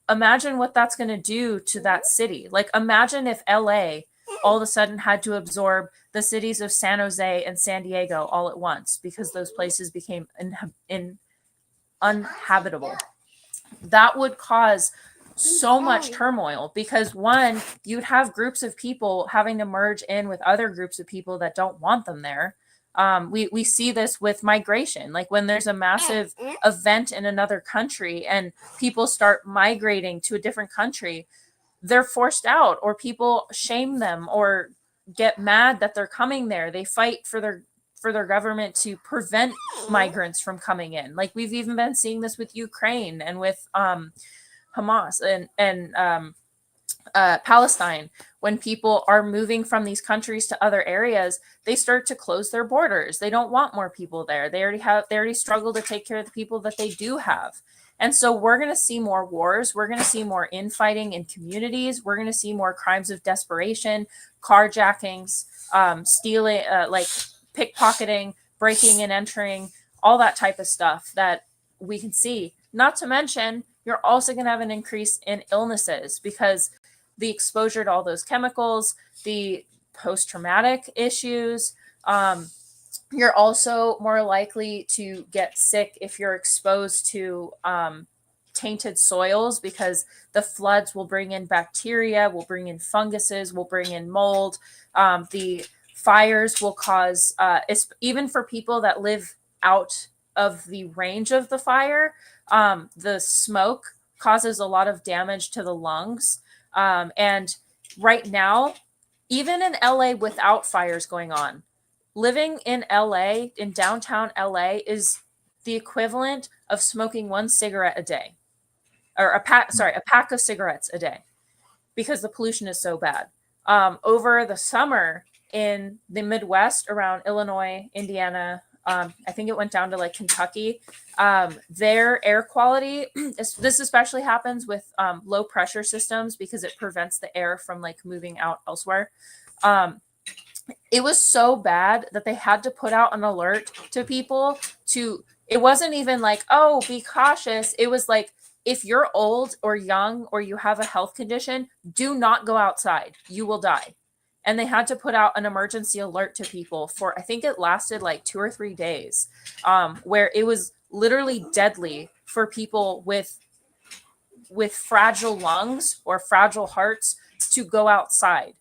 imagine what that's going to do to that city. Like, imagine if LA all of a sudden had to absorb the cities of San Jose and San Diego all at once because those places became uninhabitable. That would cause so much turmoil because, one, you'd have groups of people having to merge in with other groups of people that don't want them there. We see this with migration. Like when there's a massive event in another country and people start migrating to a different country, they're forced out, or people shame them or get mad that they're coming there. They fight for their government to prevent migrants from coming in. Like we've even been seeing this with Ukraine and with Hamas and Palestine. When people are moving from these countries to other areas, they start to close their borders. They don't want more people there. They already struggle to take care of the people that they do have. And so we're going to see more wars. We're going to see more infighting in communities. We're going to see more crimes of desperation, carjackings, stealing, like pickpocketing, breaking and entering, all that type of stuff that we can see. Not to mention, you're also going to have an increase in illnesses because the exposure to all those chemicals, the post-traumatic issues. You're also more likely to get sick if you're exposed to tainted soils, because the floods will bring in bacteria, will bring in funguses, will bring in mold. The fires will cause, even for people that live out of the range of the fire, the smoke causes a lot of damage to the lungs. And right now, even in LA without fires going on, living in LA, in downtown LA, is the equivalent of smoking one cigarette a day, or a pack of cigarettes a day, because the pollution is so bad. Over the summer in the Midwest around Illinois, Indiana, I think it went down to like Kentucky, their air quality, this especially happens with low pressure systems because it prevents the air from like moving out elsewhere. It was so bad that they had to put out an alert to people it wasn't even like, oh, be cautious. It was like, if you're old or young or you have a health condition, do not go outside. You will die. And they had to put out an emergency alert to people for, I think it lasted like 2 or 3 days, where it was literally deadly for people with fragile lungs or fragile hearts to go outside.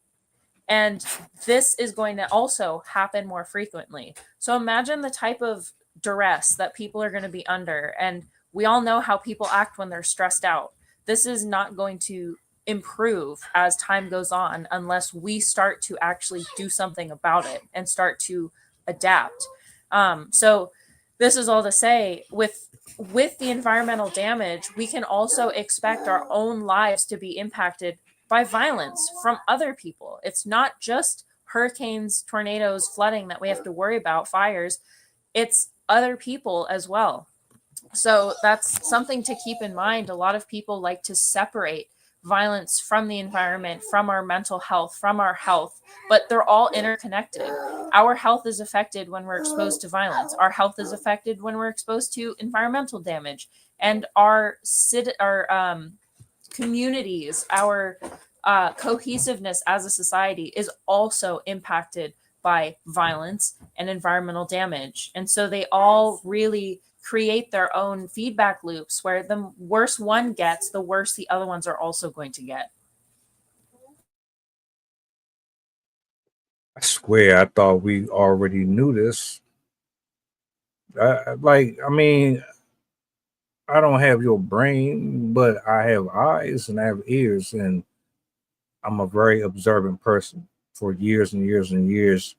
And this is going to also happen more frequently. So imagine the type of duress that people are going to be under. And we all know how people act when they're stressed out. This is not going to improve as time goes on unless we start to actually do something about it and start to adapt. So this is all to say, with the environmental damage, we can also expect our own lives to be impacted by violence from other people. It's not just hurricanes, tornadoes, flooding that we have to worry about, fires. It's other people as well. So that's something to keep in mind. A lot of people like to separate violence from the environment, from our mental health, from our health, but they're all interconnected. Our health is affected when we're exposed to violence. Our health is affected when we're exposed to environmental damage, and our communities, our cohesiveness as a society is also impacted by violence and environmental damage. And so they all really create their own feedback loops where the worse one gets, the worse the other ones are also going to get. I swear, I thought we already knew this. I mean, I don't have your brain, but I have eyes and I have ears, and I'm a very observant person. For years and years and years,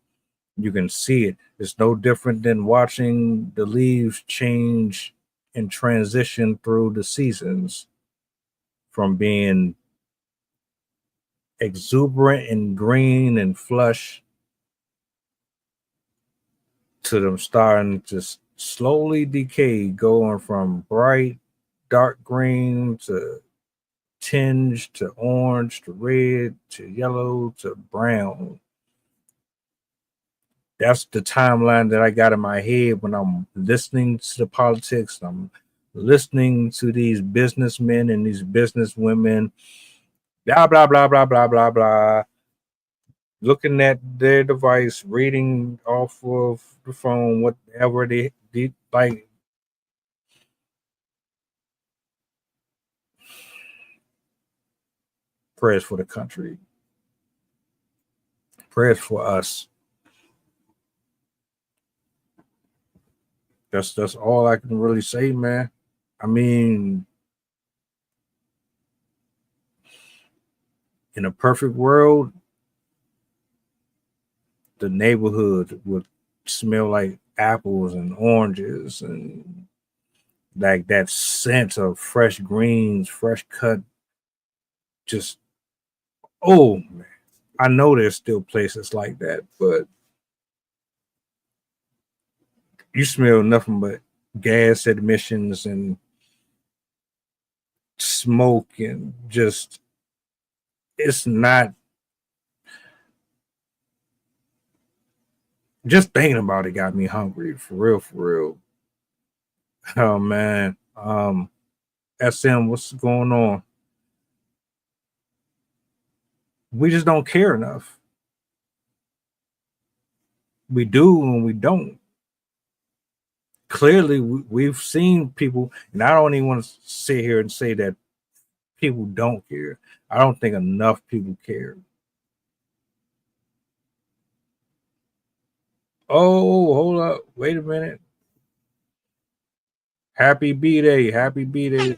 you can see it. It's no different than watching the leaves change and transition through the seasons from being exuberant and green and flush to them starting to slowly decay, going from bright, dark green to tinge to orange to red to yellow to brown. That's the timeline that I got in my head when I'm listening to the politics. I'm listening to these businessmen and these businesswomen, blah, blah, blah, blah, blah, blah, blah, looking at their device, reading off of the phone, whatever they like. Prayers for the country. Prayers for us. That's all I can really say, man. I mean, in a perfect world, the neighborhood would smell like apples and oranges and like that scent of fresh greens, fresh cut. Just, oh man, I know there's still places like that, but you smell nothing but gas emissions and smoke and just, it's not, just thinking about it got me hungry, for real, for real. Oh man. SM, what's going on? We just don't care enough. We do and we don't. Clearly, we've seen people, and I don't even want to sit here and say that people don't care. I don't think enough people care. Oh, hold up. Wait a minute. Happy B-Day. Happy B-Day.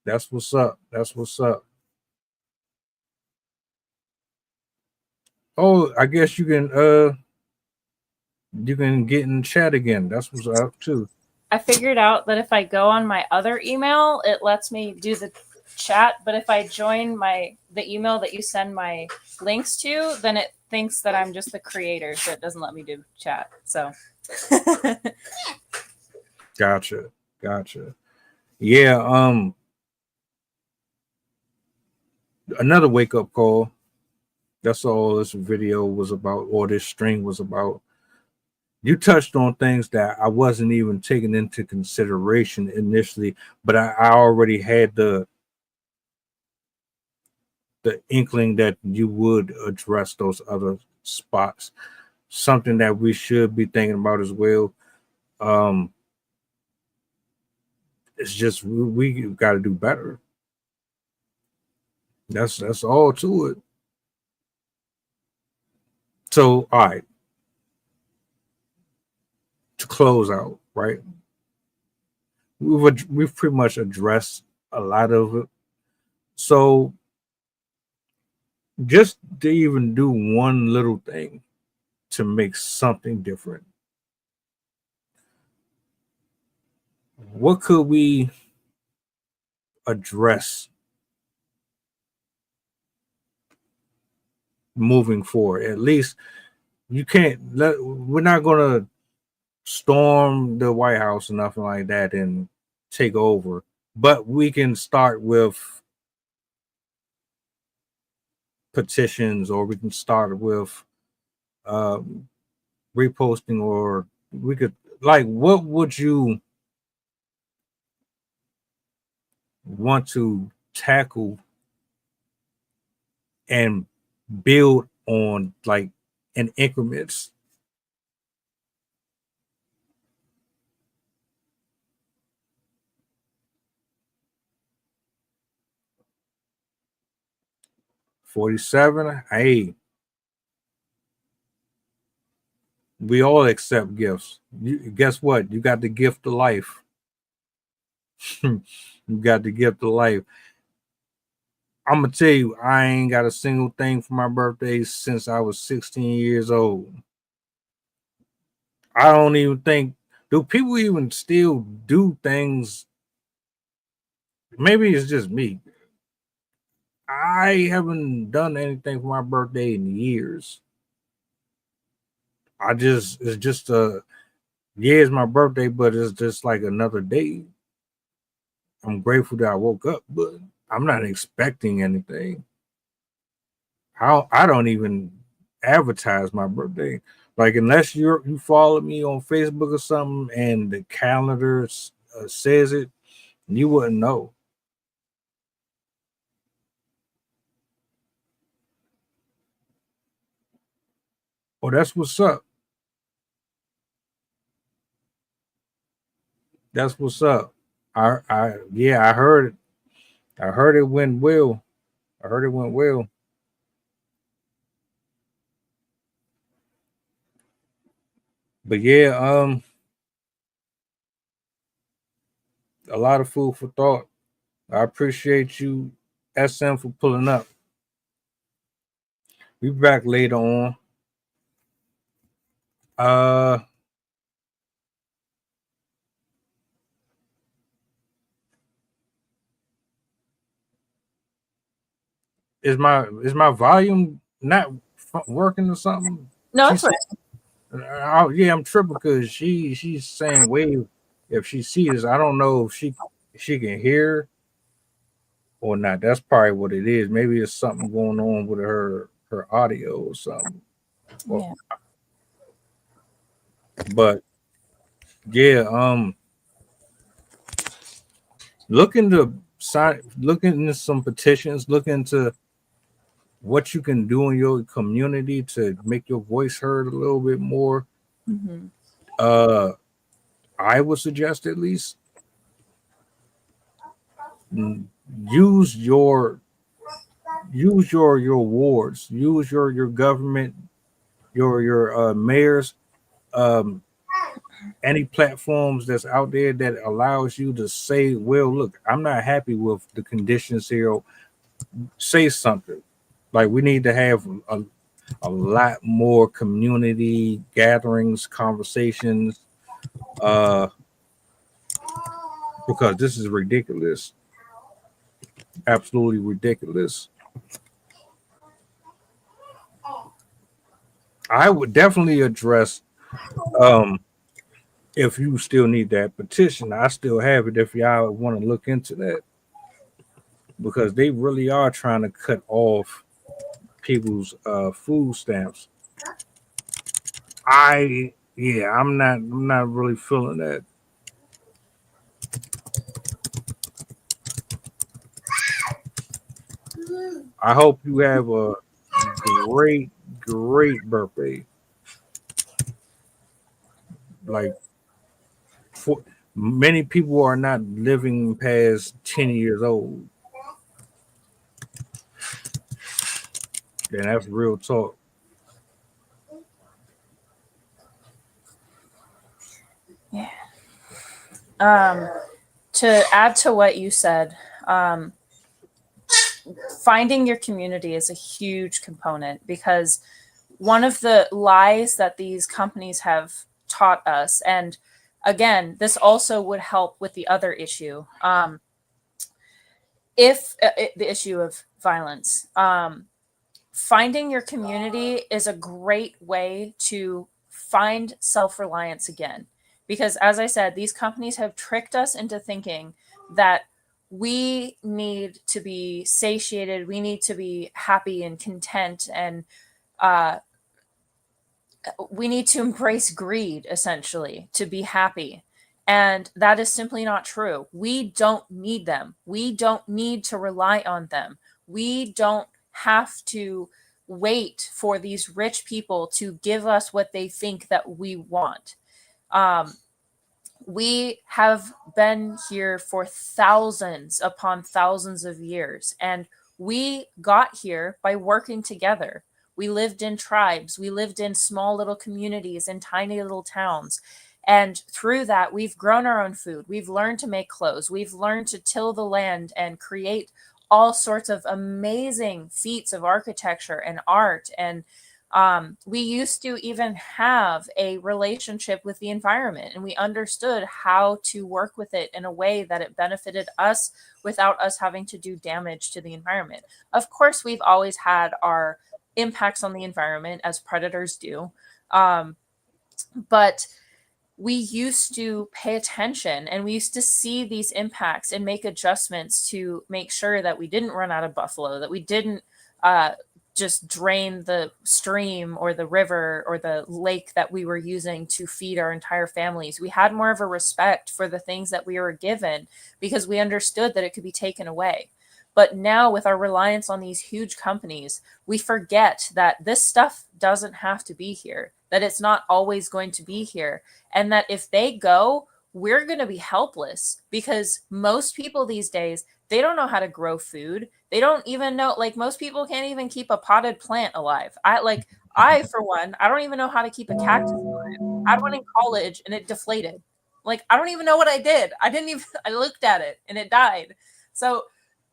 That's what's up. That's what's up. Oh, I guess you can get in chat again. That's what's up too. I figured out that if I go on my other email, it lets me do the chat, but if I join the email that you send my links to, then it thinks that I'm just the creator, so it doesn't let me do chat. So Gotcha. Yeah, another wake-up call. That's all this video was about, or this stream was about. You touched on things that I wasn't even taking into consideration initially, but I already had the inkling that you would address those other spots. Something that we should be thinking about as well. It's just we got to do better. That's all to it. So, all right. To close out, right? We've pretty much addressed a lot of it. So, just to even do one little thing to make something different, what could we address moving forward? At least you can't we're not gonna storm the White House or nothing like that and take over. But we can start with petitions, or we can start with reposting, or we could, like, what would you want to tackle and build on, like, in increments? $47. Hey, we all accept gifts. Guess what? You got the gift of life. You got the gift of life. I'm gonna tell you, I ain't got a single thing for my birthday since I was 16 years old. I don't even think, do people even still do things? Maybe it's just me. I haven't done anything for my birthday in years. It's just it's my birthday, but it's just like another day. I'm grateful that I woke up, but I'm not expecting anything. I don't even advertise my birthday. Like, unless you follow me on Facebook or something and the calendar says it, you wouldn't know. Oh, that's what's up. That's what's up. I heard it. I heard it went well. I heard it went well. But yeah, a lot of food for thought. I appreciate you, SM, for pulling up. We'll be back later on. Is my volume not working or something? No, it's Yeah, I'm tripping because she's saying wave if she sees. I don't know if she can hear or not. That's probably what it is. Maybe it's something going on with her audio or something. Yeah. But yeah, look into some petitions. Look into what you can do in your community to make your voice heard a little bit more. Mm-hmm. I would suggest, at least, use your wards, use your government, your mayors, any platforms that's out there that allows you to say, well, look, I'm not happy with the conditions here. Say something. Like, we need to have a lot more community gatherings, conversations, because this is ridiculous. Absolutely ridiculous. I would definitely address, if you still need that petition, I still have it if y'all want to look into that, because they really are trying to cut off people's food stamps. I'm not really feeling that. I hope you have a great birthday. Like, many people are not living past 10 years old. And that's real talk. Yeah. To add to what you said, finding your community is a huge component, because one of the lies that these companies have taught us, and again, this also would help with the other issue, the issue of violence. Finding your community is a great way to find self-reliance again. Because as I said, these companies have tricked us into thinking that we need to be satiated, we need to be happy and content, and we need to embrace greed, essentially, to be happy. And that is simply not true. We don't need them. We don't need to rely on them. We don't have to wait for these rich people to give us what they think that we want. We have been here for thousands upon thousands of years, and we got here by working together. We lived in tribes, we lived in small little communities in tiny little towns. And through that, we've grown our own food. We've learned to make clothes. We've learned to till the land and create all sorts of amazing feats of architecture and art. And we used to even have a relationship with the environment, and we understood how to work with it in a way that it benefited us without us having to do damage to the environment. Of course, we've always had our impacts on the environment, as predators do. But we used to pay attention, and we used to see these impacts and make adjustments to make sure that we didn't run out of buffalo, that we didn't just drain the stream or the river or the lake that we were using to feed our entire families. We had more of a respect for the things that we were given because we understood that it could be taken away. But now, with our reliance on these huge companies, we forget that this stuff doesn't have to be here, that it's not always going to be here, and that if they go, we're going to be helpless, because most people these days, they don't know how to grow food. They don't even know, like, most people can't even keep a potted plant alive. I, for one, I don't even know how to keep a cactus alive. I had one in college and it deflated. Like, I don't even know what I did. I looked at it and it died. So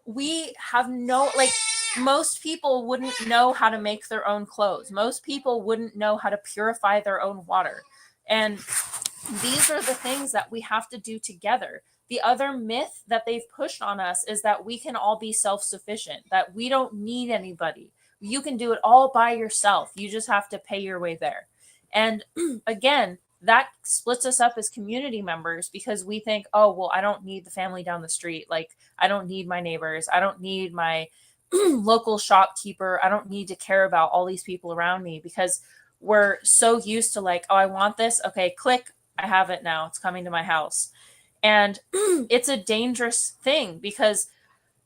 we have most people wouldn't know how to make their own clothes. Most people wouldn't know how to purify their own water. And these are the things that we have to do together. The other myth that they've pushed on us is that we can all be self-sufficient, that we don't need anybody. You can do it all by yourself. You just have to pay your way there. And again, that splits us up as community members, because we think, oh, well, I don't need the family down the street. Like, I don't need my neighbors. I don't need my local shopkeeper. I don't need to care about all these people around me, because we're so used to, like, oh, I want this. Okay, click. I have it now. It's coming to my house. And it's a dangerous thing, because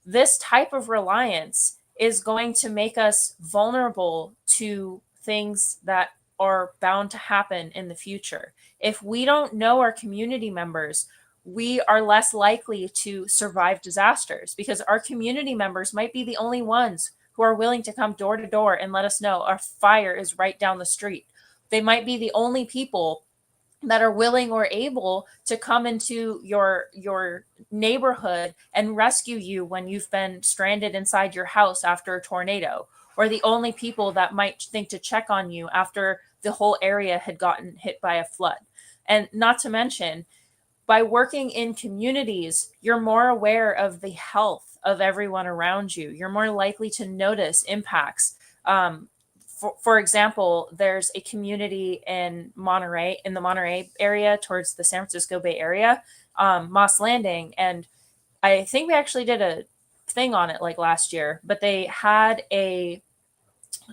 this type of reliance is going to make us vulnerable to things that are bound to happen in the future. If we don't know our community members, we are less likely to survive disasters, because our community members might be the only ones who are willing to come door to door and let us know our fire is right down the street. They might be the only people that are willing or able to come into your neighborhood and rescue you when you've been stranded inside your house after a tornado, or the only people that might think to check on you after the whole area had gotten hit by a flood. And not to mention, by working in communities, you're more aware of the health of everyone around you. You're more likely to notice impacts. For example, there's a community in Monterey, in the Monterey area towards the San Francisco Bay Area, Moss Landing. And I think we actually did a thing on it like last year, but they had a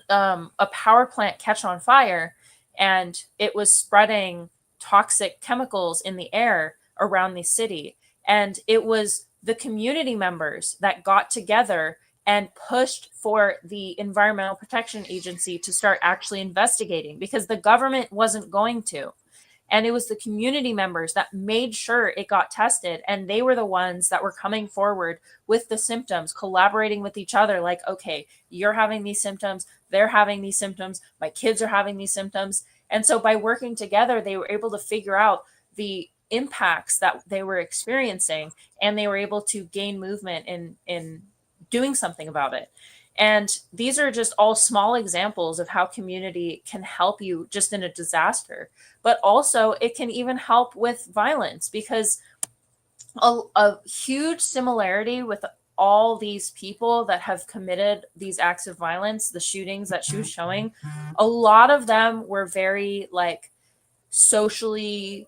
power plant catch on fire, and it was spreading toxic chemicals in the air around the city. And it was the community members that got together and pushed for the Environmental Protection Agency to start actually investigating, because the government wasn't going to. And it was the community members that made sure it got tested. And they were the ones that were coming forward with the symptoms, collaborating with each other. Like, okay, you're having these symptoms, they're having these symptoms, my kids are having these symptoms. And so by working together, they were able to figure out the impacts that they were experiencing, and they were able to gain movement in doing something about it. And these are just all small examples of how community can help you just in a disaster. But also it can even help with violence, because a huge similarity with all these people that have committed these acts of violence, the shootings that she was showing, a lot of them were very like socially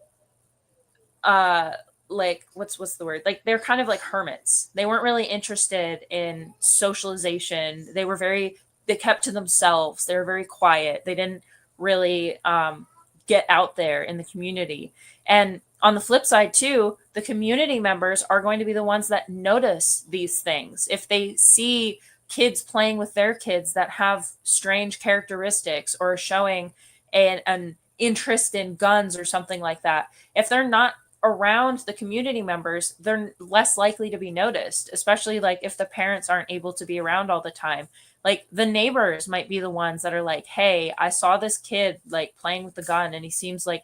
like what's the word? Like they're kind of like hermits. They weren't really interested in socialization. They kept to themselves. They were very quiet. They didn't really get out there in the community. And on the flip side too, the community members are going to be the ones that notice these things. If they see kids playing with their kids that have strange characteristics or showing an interest in guns or something like that, if they're not around the community members, they're less likely to be noticed, especially like if the parents aren't able to be around all the time. Like the neighbors might be the ones that are like, hey, I saw this kid like playing with the gun and he seems like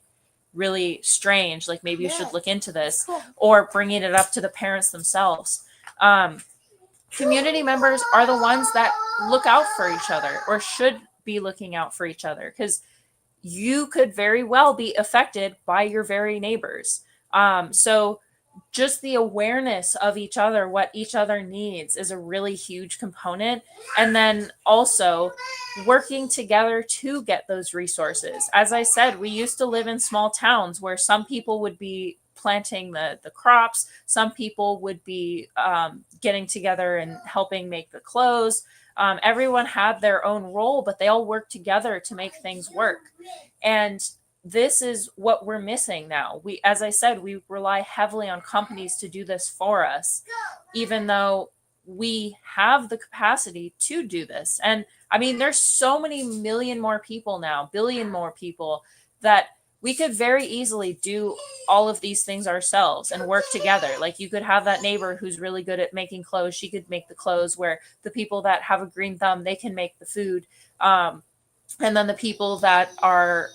really strange, like maybe you should look into this, or bringing it up to the parents themselves. Community members are the ones that look out for each other, or should be looking out for each other, because you could very well be affected by your very neighbors. So just the awareness of each other, what each other needs, is a really huge component. And then also working together to get those resources. As I said, we used to live in small towns where some people would be planting the crops, some people would be getting together and helping make the clothes. Everyone had their own role, but they all worked together to make things work. And this is what we're missing now. As I said, we rely heavily on companies to do this for us, even though we have the capacity to do this. And I mean, there's so many million more people now, billion more people, that we could very easily do all of these things ourselves and work together. Like you could have that neighbor who's really good at making clothes. She could make the clothes, where the people that have a green thumb, they can make the food. And then the people that are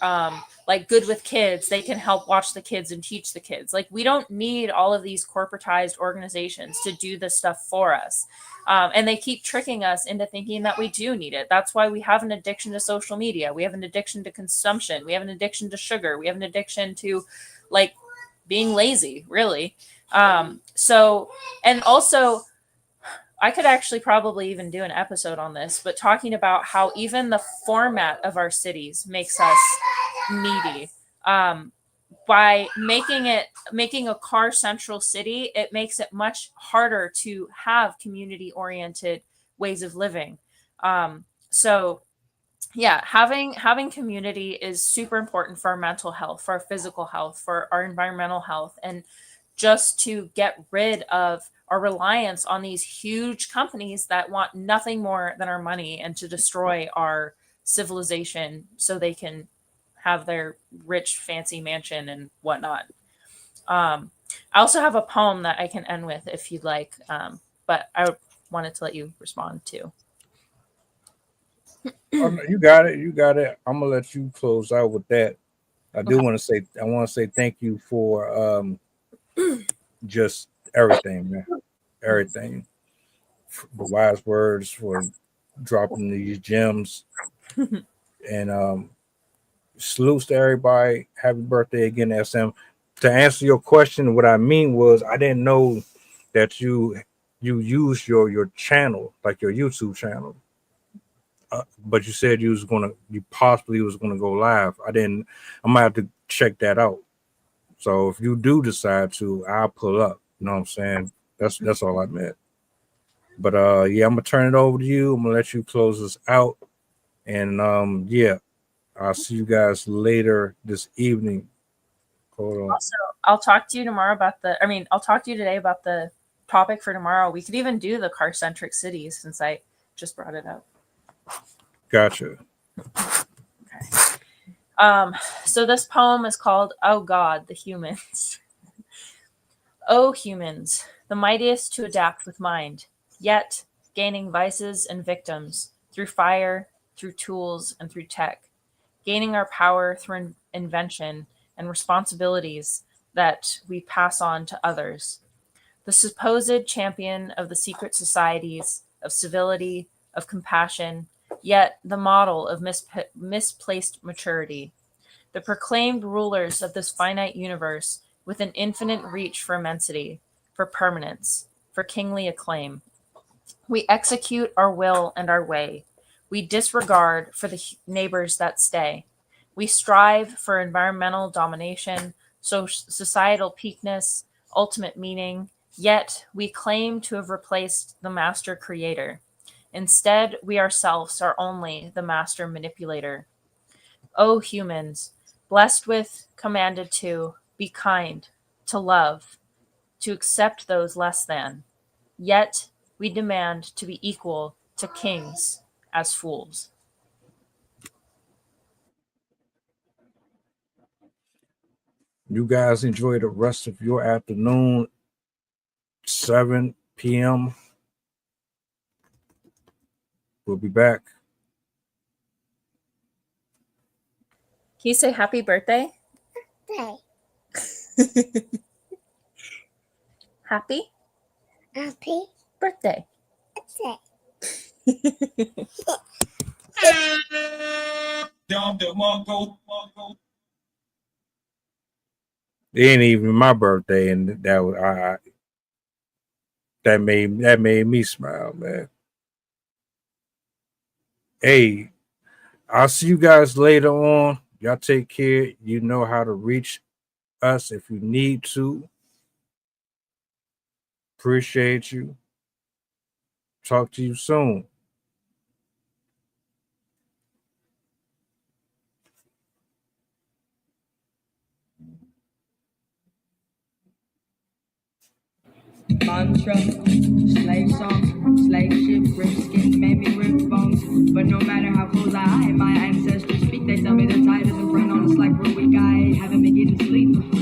like good with kids, they can help watch the kids and teach the kids. Like we don't need all of these corporatized organizations to do this stuff for us. And they keep tricking us into thinking that we do need it. That's why we have an addiction to social media. We have an addiction to consumption. We have an addiction to sugar. We have an addiction to like being lazy, really. So, and also, I could actually probably even do an episode on this, but talking about how even the format of our cities makes us needy. By making a car central city, it makes it much harder to have community oriented ways of living. So yeah, having community is super important for our mental health, for our physical health, for our environmental health, and just to get rid of our reliance on these huge companies that want nothing more than our money and to destroy our civilization so they can have their rich, fancy mansion and whatnot. I also have a poem that I can end with if you'd like, but I wanted to let you respond too. Oh, no, you got it. You got it. I'm gonna let you close out with that. I want to say thank you for just everything, man. Everything. The wise words, for dropping these gems. And salutes to everybody. Happy birthday again, SM. To answer your question, what I mean was I didn't know that you use your channel, like your YouTube channel. But you said you possibly was gonna go live. I didn't. I might have to check that out. So if you do decide to, I'll pull up. You know what I'm saying? That's all I meant. But yeah, I'm gonna turn it over to you. I'm gonna let you close this out. And yeah, I'll see you guys later this evening. Hold on. Also, I'll talk to you tomorrow I'll talk to you today about the topic for tomorrow. We could even do the car-centric cities since I just brought it up. Gotcha. Okay. So this poem is called "Oh God, the Humans." Oh humans, the mightiest to adapt with mind, yet gaining vices and victims through fire, through tools, and through tech, gaining our power through invention and responsibilities that we pass on to others. The supposed champion of the secret societies, of civility, of compassion, yet the model of misplaced maturity. The proclaimed rulers of this finite universe with an infinite reach for immensity, for permanence, for kingly acclaim. We execute our will and our way. We disregard for the neighbors that stay. We strive for environmental domination, societal peakness, ultimate meaning, yet we claim to have replaced the master creator. Instead, we ourselves are only the master manipulator. O humans, blessed with, commanded to, be kind, to love, to accept those less than, yet we demand to be equal to kings as fools. You guys enjoy the rest of your afternoon, 7 p.m. We'll be back. Can you say happy birthday? Happy? Happy Birthday. It ain't even my birthday, and that was that made me smile, man. Hey, I'll see you guys later on. Y'all take care. You know how to reach us if you need to. Appreciate you. Talk to you soon. Mantra, slave song, slave ship, rip skin, made me rip bones. But no matter how close I, my ancestors speak, they tell me they're tired of the brain on us like we're weak. I haven't been getting sleep.